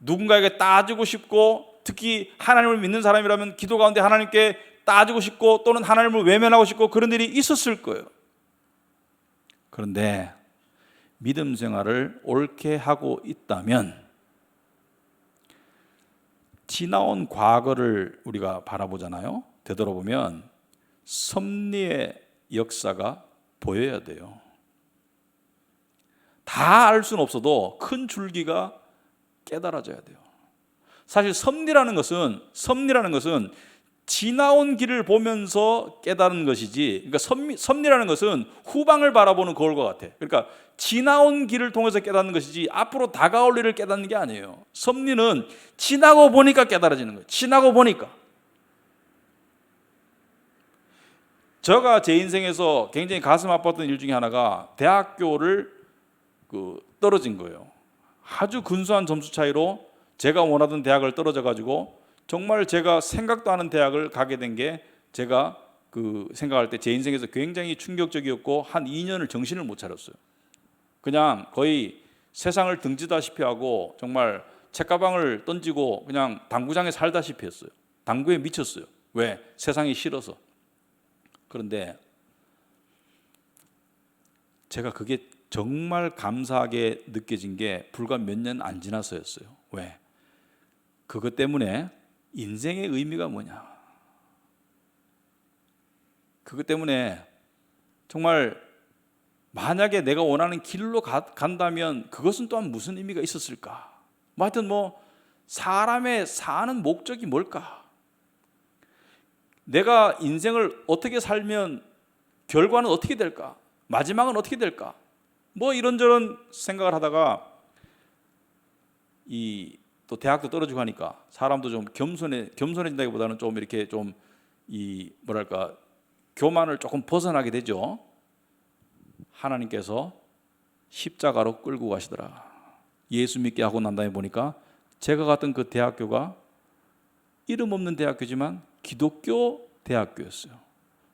누군가에게 따지고 싶고, 특히 하나님을 믿는 사람이라면 기도 가운데 하나님께 따지고 싶고 또는 하나님을 외면하고 싶고 그런 일이 있었을 거예요. 그런데 믿음 생활을 옳게 하고 있다면 지나온 과거를 우리가 바라보잖아요. 되돌아보면 섭리의 역사가 보여야 돼요. 다 알 수는 없어도 큰 줄기가 깨달아져야 돼요. 사실 섭리라는 것은 지나온 길을 보면서 깨달은 것이지, 그러니까 섭리라는 것은 후방을 바라보는 거울과 같아. 그러니까 지나온 길을 통해서 깨닫는 것이지 앞으로 다가올 일을 깨닫는 게 아니에요. 섭리는 지나고 보니까 깨달아지는 거예요. 지나고 보니까. 제가 제 인생에서 굉장히 가슴 아팠던 일 중에 하나가 대학교를 떨어진 거예요. 아주 근소한 점수 차이로 제가 원하던 대학을 떨어져 가지고 정말 제가 생각도 않은 대학을 가게 된 게, 제가 생각할 때 제 인생에서 굉장히 충격적이었고 한 2년을 정신을 못 차렸어요. 그냥 거의 세상을 등지다시피 하고 정말 책가방을 던지고 그냥 당구장에 살다시피 했어요. 당구에 미쳤어요. 왜? 세상이 싫어서. 그런데 제가 그게 정말 감사하게 느껴진 게 불과 몇 년 안 지나서였어요. 왜? 그것 때문에 인생의 의미가 뭐냐, 그것 때문에 정말 만약에 내가 원하는 길로 간다면 그것은 또한 무슨 의미가 있었을까? 하여튼 사람의 사는 목적이 뭘까? 내가 인생을 어떻게 살면 결과는 어떻게 될까? 마지막은 어떻게 될까? 이런저런 생각을 하다가 또 대학도 떨어지고 하니까 사람도 좀 겸손해진다기보다는 좀 이렇게 좀 교만을 조금 벗어나게 되죠. 하나님께서 십자가로 끌고 가시더라. 예수 믿게 하고 난 다음에 보니까 제가 갔던 그 대학교가 이름 없는 대학교지만 기독교 대학교였어요.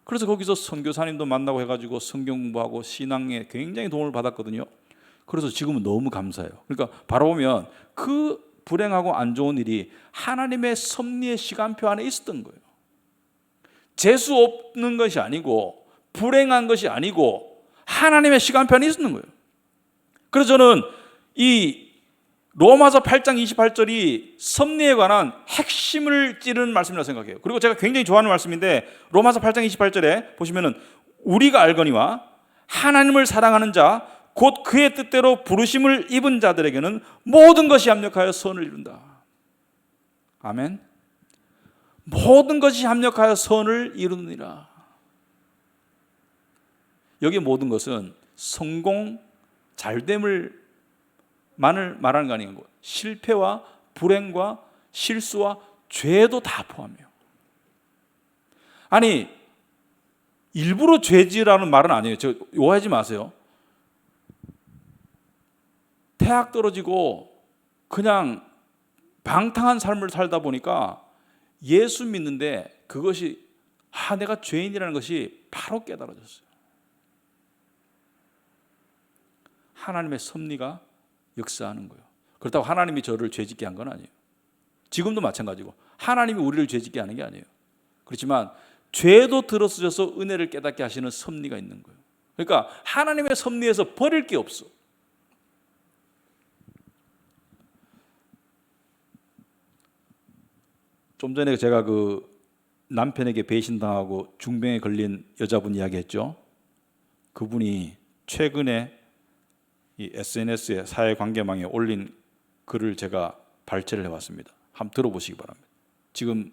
그래서 거기서 선교사님도 만나고 해가지고 성경 공부하고 신앙에 굉장히 도움을 받았거든요. 그래서 지금은 너무 감사해요. 그러니까 바라보면 그 불행하고 안 좋은 일이 하나님의 섭리의 시간표 안에 있었던 거예요. 재수 없는 것이 아니고 불행한 것이 아니고 하나님의 시간표 안에 있었는 거예요. 그래서 저는 이 로마서 8장 28절이 섭리에 관한 핵심을 찌르는 말씀이라고 생각해요. 그리고 제가 굉장히 좋아하는 말씀인데, 로마서 8장 28절에 보시면은 우리가 알거니와 하나님을 사랑하는 자 곧 그의 뜻대로 부르심을 입은 자들에게는 모든 것이 합력하여 선을 이룬다. 아멘. 모든 것이 합력하여 선을 이루느니라. 여기 모든 것은 성공, 잘됨을 만을 말하는 거 아니고 실패와 불행과 실수와 죄도 다 포함해요. 아니, 일부러 죄지라는 말은 아니에요. 저 오해하지 마세요. 대학 떨어지고 그냥 방탕한 삶을 살다 보니까 예수 믿는데 그것이 내가 죄인이라는 것이 바로 깨달아졌어요. 하나님의 섭리가 역사하는 거예요. 그렇다고 하나님이 저를 죄짓게 한 건 아니에요. 지금도 마찬가지고 하나님이 우리를 죄짓게 하는 게 아니에요. 그렇지만 죄도 들어서져서 은혜를 깨닫게 하시는 섭리가 있는 거예요. 그러니까 하나님의 섭리에서 버릴 게 없어. 좀 전에 제가 그 남편에게 배신당하고 중병에 걸린 여자분 이야기했죠. 그분이 최근에 이 SNS에 사회관계망에 올린 글을 제가 발췌를 해왔습니다. 한번 들어보시기 바랍니다. 지금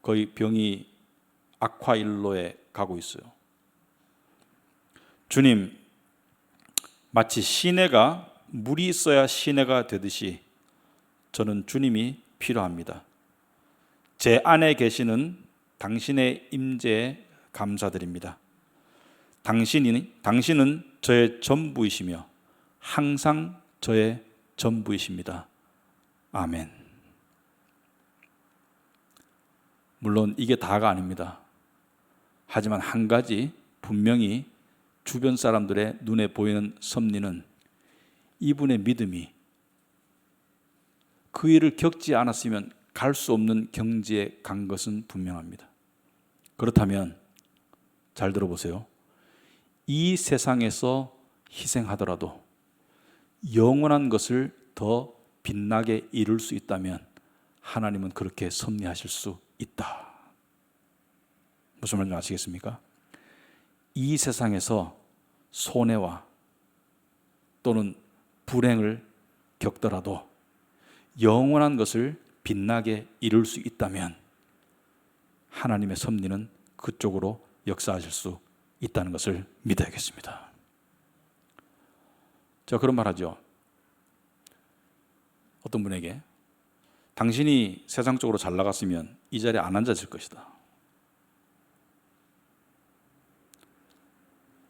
거의 병이 악화일로에 가고 있어요. 주님, 마치 시내가 물이 있어야 시내가 되듯이 저는 주님이 필요합니다. 제 안에 계시는 당신의 임재에 감사드립니다. 당신은 저의 전부이시며 항상 저의 전부이십니다. 아멘. 물론 이게 다가 아닙니다. 하지만 한 가지 분명히 주변 사람들의 눈에 보이는 섭리는 이분의 믿음이 그 일을 겪지 않았으면 갈 수 없는 경지에 간 것은 분명합니다. 그렇다면 잘 들어보세요. 이 세상에서 희생하더라도 영원한 것을 더 빛나게 이룰 수 있다면 하나님은 그렇게 섭리하실 수 있다. 무슨 말인지 아시겠습니까? 이 세상에서 손해와 또는 불행을 겪더라도 영원한 것을 빛나게 이룰 수 있다면 하나님의 섭리는 그쪽으로 역사하실 수 있다는 것을 믿어야겠습니다. 제가 그런 말 하죠. 어떤 분에게 당신이 세상적으로 잘 나갔으면 이 자리에 안 앉았을 것이다.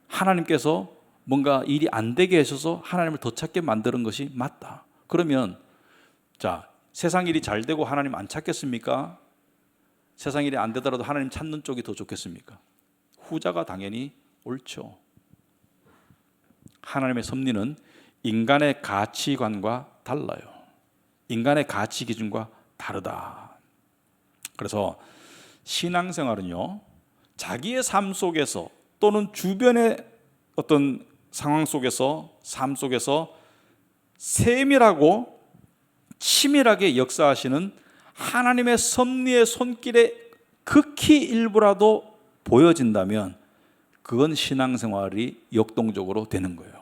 하나님께서 뭔가 일이 안 되게 하셔서 하나님을 더 찾게 만드는 것이 맞다. 그러면 자, 세상 일이 잘 되고 하나님 안 찾겠습니까? 세상 일이 안 되더라도 하나님 찾는 쪽이 더 좋겠습니까? 후자가 당연히 옳죠. 하나님의 섭리는 인간의 가치관과 달라요. 인간의 가치 기준과 다르다. 그래서 신앙생활은요, 자기의 삶 속에서 또는 주변의 어떤 상황 속에서, 삶 속에서 세밀하고 치밀하게 역사하시는 하나님의 섭리의 손길에 극히 일부라도 보여진다면 그건 신앙생활이 역동적으로 되는 거예요.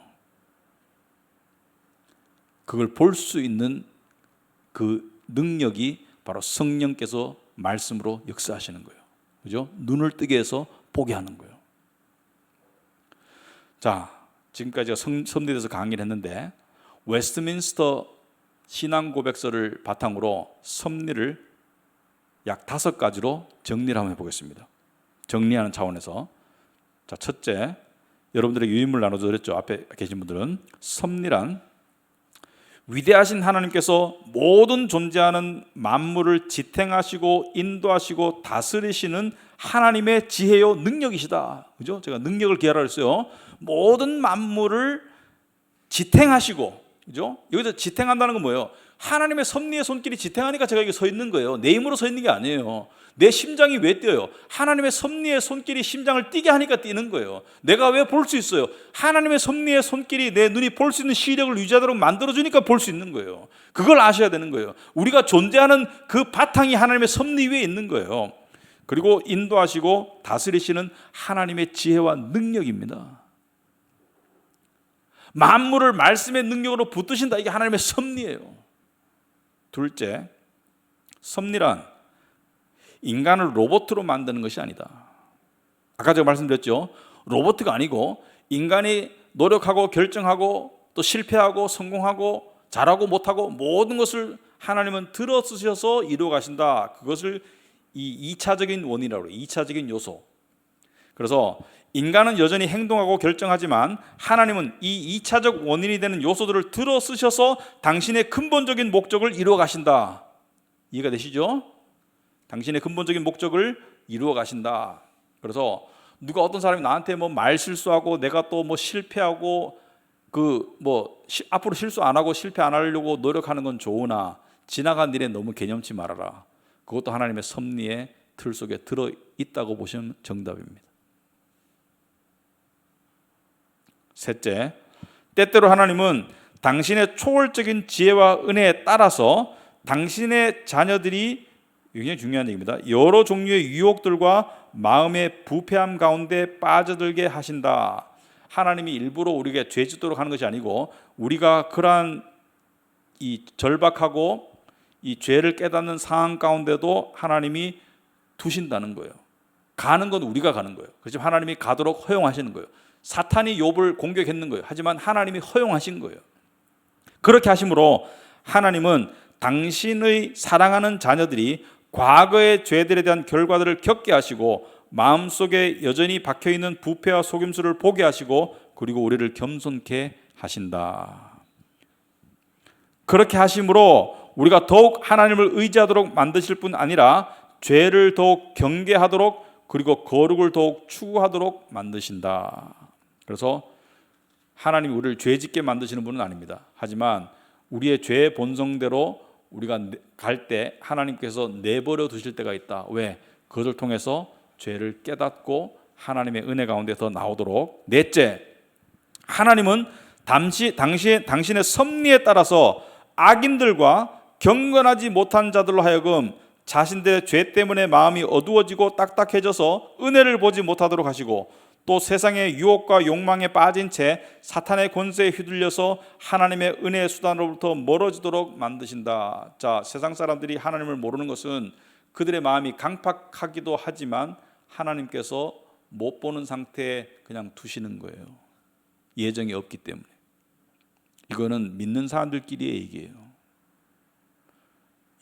그걸 볼 수 있는 그 능력이 바로 성령께서 말씀으로 역사하시는 거예요. 그죠? 눈을 뜨게 해서 보게 하는 거예요. 자, 지금까지 제가 섭리에 대해서 강의를 했는데 웨스트민스터 신앙 고백서를 바탕으로 섭리를 약 5가지로 정리를 한번 해보겠습니다. 정리하는 차원에서 자, 첫째, 여러분들에게 유인물 나눠드렸죠. 앞에 계신 분들은 섭리란 위대하신 하나님께서 모든 존재하는 만물을 지탱하시고 인도하시고 다스리시는 하나님의 지혜요 능력이시다. 그죠? 제가 능력을 기하라 했어요. 모든 만물을 지탱하시고, 그죠? 여기서 지탱한다는 건 뭐예요? 하나님의 섭리의 손길이 지탱하니까 제가 여기 서 있는 거예요. 내 힘으로 서 있는 게 아니에요. 내 심장이 왜 뛰어요? 하나님의 섭리의 손길이 심장을 뛰게 하니까 뛰는 거예요. 내가 왜 볼 수 있어요? 하나님의 섭리의 손길이 내 눈이 볼 수 있는 시력을 유지하도록 만들어주니까 볼 수 있는 거예요. 그걸 아셔야 되는 거예요. 우리가 존재하는 그 바탕이 하나님의 섭리 위에 있는 거예요. 그리고 인도하시고 다스리시는 하나님의 지혜와 능력입니다. 만물을 말씀의 능력으로 붙드신다. 이게 하나님의 섭리예요. 둘째, 섭리란 인간을 로봇으로 만드는 것이 아니다. 아까 제가 말씀드렸죠. 로봇가 아니고 인간이 노력하고 결정하고 또 실패하고 성공하고 잘하고 못하고 모든 것을 하나님은 들어 쓰셔서 이루어 가신다. 그것을 이 2차적인 원인이라고 해요. 2차적인 요소. 그래서 인간은 여전히 행동하고 결정하지만 하나님은 이 2차적 원인이 되는 요소들을 들어 쓰셔서 당신의 근본적인 목적을 이루어 가신다. 이해가 되시죠? 당신의 근본적인 목적을 이루어 가신다. 그래서 누가 어떤 사람이 나한테 뭐 말 실수하고 내가 또 뭐 실패하고 앞으로 실수 안 하고 실패 안 하려고 노력하는 건 좋으나 지나간 일에 너무 개념치 말아라. 그것도 하나님의 섭리의 틀 속에 들어 있다고 보시면 정답입니다. 셋째, 때때로 하나님은 당신의 초월적인 지혜와 은혜에 따라서 당신의 자녀들이, 굉장히 중요한 얘기입니다, 여러 종류의 유혹들과 마음의 부패함 가운데 빠져들게 하신다. 하나님이 일부러 우리에게 죄 짓도록 하는 것이 아니고 우리가 그러한 이 절박하고 이 죄를 깨닫는 상황 가운데도 하나님이 두신다는 거예요. 가는 건 우리가 가는 거예요. 그렇지만 하나님이 가도록 허용하시는 거예요. 사탄이 욥을 공격했는 거예요. 하지만 하나님이 허용하신 거예요. 그렇게 하심으로 하나님은 당신의 사랑하는 자녀들이 과거의 죄들에 대한 결과들을 겪게 하시고 마음속에 여전히 박혀있는 부패와 속임수를 보게 하시고 그리고 우리를 겸손케 하신다. 그렇게 하심으로 우리가 더욱 하나님을 의지하도록 만드실 뿐 아니라 죄를 더욱 경계하도록 그리고 거룩을 더욱 추구하도록 만드신다. 그래서 하나님이 우리를 죄짓게 만드시는 분은 아닙니다. 하지만 우리의 죄의 본성대로 우리가 갈 때 하나님께서 내버려 두실 때가 있다. 왜? 그것을 통해서 죄를 깨닫고 하나님의 은혜 가운데 더 나오도록. 넷째, 하나님은 당신의 섭리에 따라서 악인들과 경건하지 못한 자들로 하여금 자신들의 죄 때문에 마음이 어두워지고 딱딱해져서 은혜를 보지 못하도록 하시고 또 세상의 유혹과 욕망에 빠진 채 사탄의 권세에 휘둘려서 하나님의 은혜의 수단으로부터 멀어지도록 만드신다. 자, 세상 사람들이 하나님을 모르는 것은 그들의 마음이 강팍하기도 하지만 하나님께서 못 보는 상태에 그냥 두시는 거예요. 예정이 없기 때문에. 이거는 믿는 사람들끼리의 얘기예요.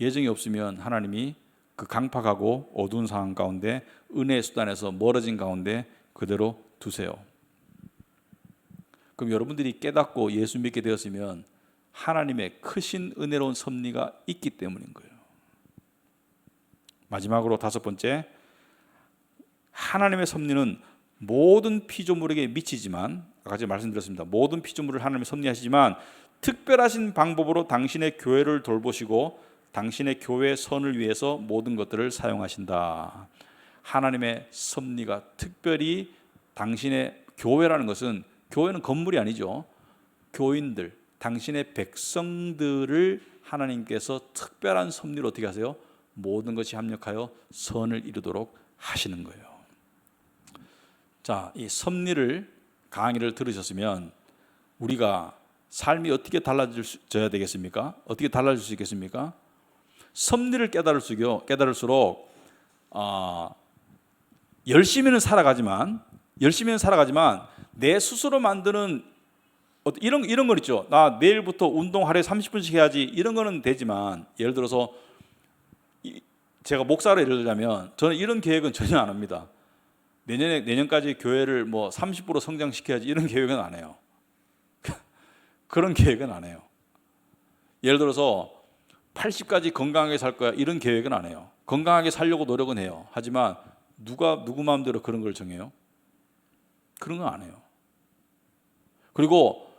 예정이 없으면 하나님이 그 강팍하고 어두운 상황 가운데 은혜의 수단에서 멀어진 가운데 그대로 두세요. 그럼 여러분들이 깨닫고 예수 믿게 되었으면 하나님의 크신 은혜로운 섭리가 있기 때문인 거예요. 마지막으로 다섯 번째, 하나님의 섭리는 모든 피조물에게 미치지만, 아까 제가 말씀드렸습니다. 모든 피조물을 하나님이 섭리하시지만 특별하신 방법으로 당신의 교회를 돌보시고 당신의 교회의 선을 위해서 모든 것들을 사용하신다. 하나님의 섭리가 특별히 당신의 교회라는 것은, 교회는 건물이 아니죠. 교인들, 당신의 백성들을 하나님께서 특별한 섭리로 어떻게 하세요? 모든 것이 합력하여 선을 이루도록 하시는 거예요. 자, 이 섭리를 강의를 들으셨으면 우리가 삶이 어떻게 달라져야 되겠습니까? 어떻게 달라질 수 있겠습니까? 섭리를 깨달을수록 열심히는 살아가지만 내 스스로 만드는 이런 건 있죠. 나 내일부터 운동 하루에 30분씩 해야지, 이런 거는 되지만, 예를 들어서 제가 목사로 예를 들자면 저는 이런 계획은 전혀 안 합니다. 내년까지 교회를 뭐 30% 성장시켜야지, 이런 계획은 안 해요. 그런 계획은 안 해요. 예를 들어서 80까지 건강하게 살 거야, 이런 계획은 안 해요. 건강하게 살려고 노력은 해요. 하지만 누구 마음대로 그런 걸 정해요? 그런 건 안 해요. 그리고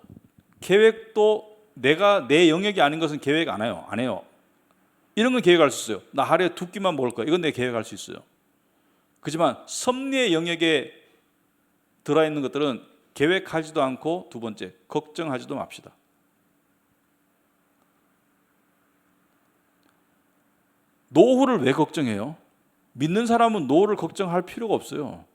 계획도 내 영역이 아닌 것은 계획 안 해요. 이런 건 계획할 수 있어요. 나 하루에 2끼만 먹을 거야, 이건 내 계획할 수 있어요. 그렇지만 섭리의 영역에 들어있는 것들은 계획하지도 않고, 두 번째, 걱정하지도 맙시다. 노후를 왜 걱정해요? 믿는 사람은 노후를 걱정할 필요가 없어요.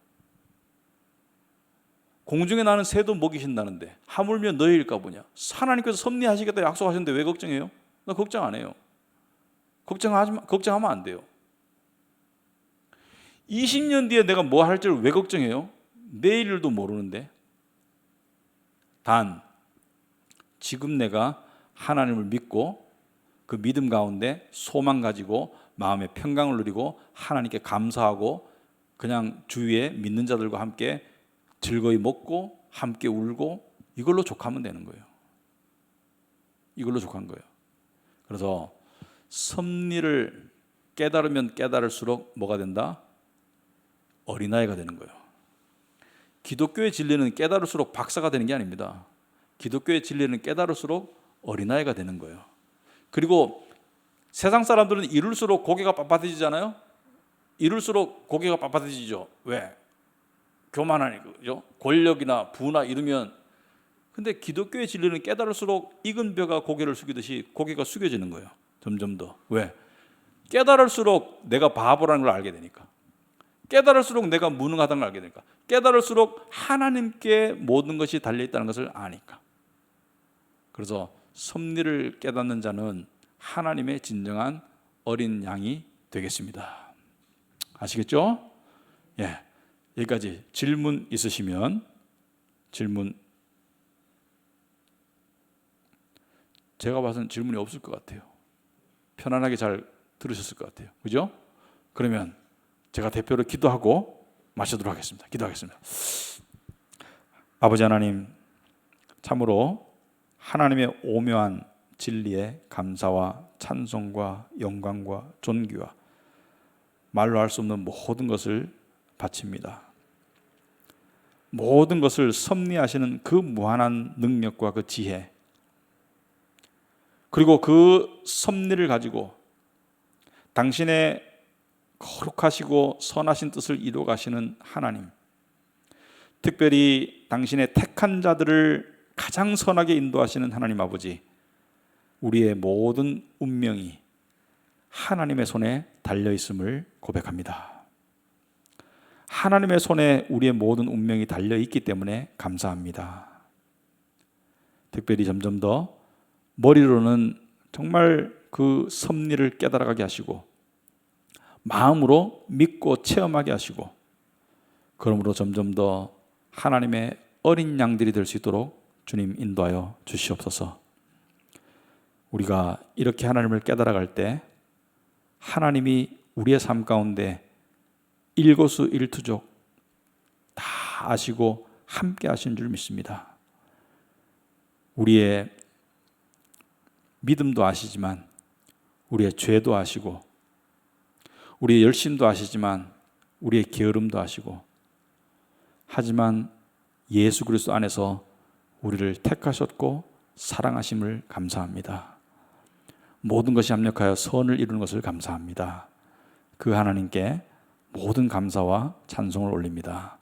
공중에 나는 새도 먹이신다는데 하물며 너희일까 보냐. 하나님께서 섭리하시겠다 약속하셨는데 왜 걱정해요? 나 걱정 안 해요. 걱정하면 안 돼요. 20년 뒤에 내가 뭐 할지를 왜 걱정해요? 내일도 모르는데. 단 지금 내가 하나님을 믿고 그 믿음 가운데 소망 가지고 마음의 평강을 누리고 하나님께 감사하고 그냥 주위에 믿는 자들과 함께 즐거이 먹고 함께 울고 이걸로 족하면 되는 거예요. 이걸로 족한 거예요. 그래서 섭리를 깨달으면 깨달을수록 뭐가 된다? 어린아이가 되는 거예요. 기독교의 진리는 깨달을수록 박사가 되는 게 아닙니다. 기독교의 진리는 깨달을수록 어린아이가 되는 거예요. 그리고 세상 사람들은 이룰수록 고개가 빳빳해지잖아요. 이룰수록 고개가 빳빳해지죠. 왜? 교만하니까요. 권력이나 부나 이루면. 근데 기독교의 진리는 깨달을수록 익은 벼가 고개를 숙이듯이 고개가 숙여지는 거예요. 점점 더. 왜? 깨달을수록 내가 바보라는 걸 알게 되니까. 깨달을수록 내가 무능하다는 걸 알게 되니까. 깨달을수록 하나님께 모든 것이 달려있다는 것을 아니까. 그래서 섭리를 깨닫는 자는 하나님의 진정한 어린 양이 되겠습니다. 아시겠죠? 예, 여기까지. 질문 있으시면 질문. 제가 봐서는 질문이 없을 것 같아요. 편안하게 잘 들으셨을 것 같아요. 그죠? 그러면 제가 대표로 기도하고 마치도록 하겠습니다. 기도하겠습니다. 아버지 하나님, 참으로 하나님의 오묘한 진리에 감사와 찬송과 영광과 존귀와 말로 할 수 없는 모든 것을 바칩니다. 모든 것을 섭리하시는 그 무한한 능력과 그 지혜, 그리고 그 섭리를 가지고 당신의 거룩하시고 선하신 뜻을 이루어 가시는 하나님, 특별히 당신의 택한 자들을 가장 선하게 인도하시는 하나님 아버지, 우리의 모든 운명이 하나님의 손에 달려있음을 고백합니다. 하나님의 손에 우리의 모든 운명이 달려있기 때문에 감사합니다. 특별히 점점 더 머리로는 정말 그 섭리를 깨달아가게 하시고 마음으로 믿고 체험하게 하시고, 그러므로 점점 더 하나님의 어린 양들이 될 수 있도록 주님 인도하여 주시옵소서. 우리가 이렇게 하나님을 깨달아갈 때 하나님이 우리의 삶 가운데 일거수일투족 다 아시고 함께 하신 줄 믿습니다. 우리의 믿음도 아시지만 우리의 죄도 아시고 우리의 열심도 아시지만 우리의 게으름도 아시고, 하지만 예수 그리스도 안에서 우리를 택하셨고 사랑하심을 감사합니다. 모든 것이 합력하여 선을 이루는 것을 감사합니다. 그 하나님께 모든 감사와 찬송을 올립니다.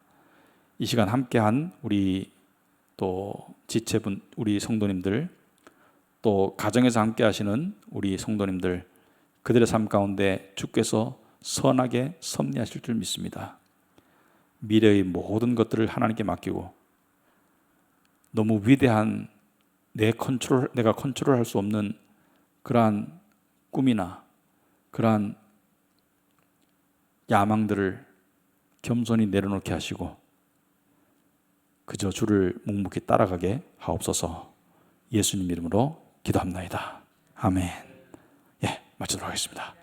이 시간 함께한 우리 또 지체분, 우리 성도님들, 또 가정에서 함께 하시는 우리 성도님들, 그들의 삶 가운데 주께서 선하게 섭리하실 줄 믿습니다. 미래의 모든 것들을 하나님께 맡기고 너무 위대한 내가 컨트롤할 수 없는 그러한 꿈이나 그러한 야망들을 겸손히 내려놓게 하시고 그저 주를 묵묵히 따라가게 하옵소서. 예수님 이름으로 기도합나이다. 아멘. 예, 마치도록 하겠습니다.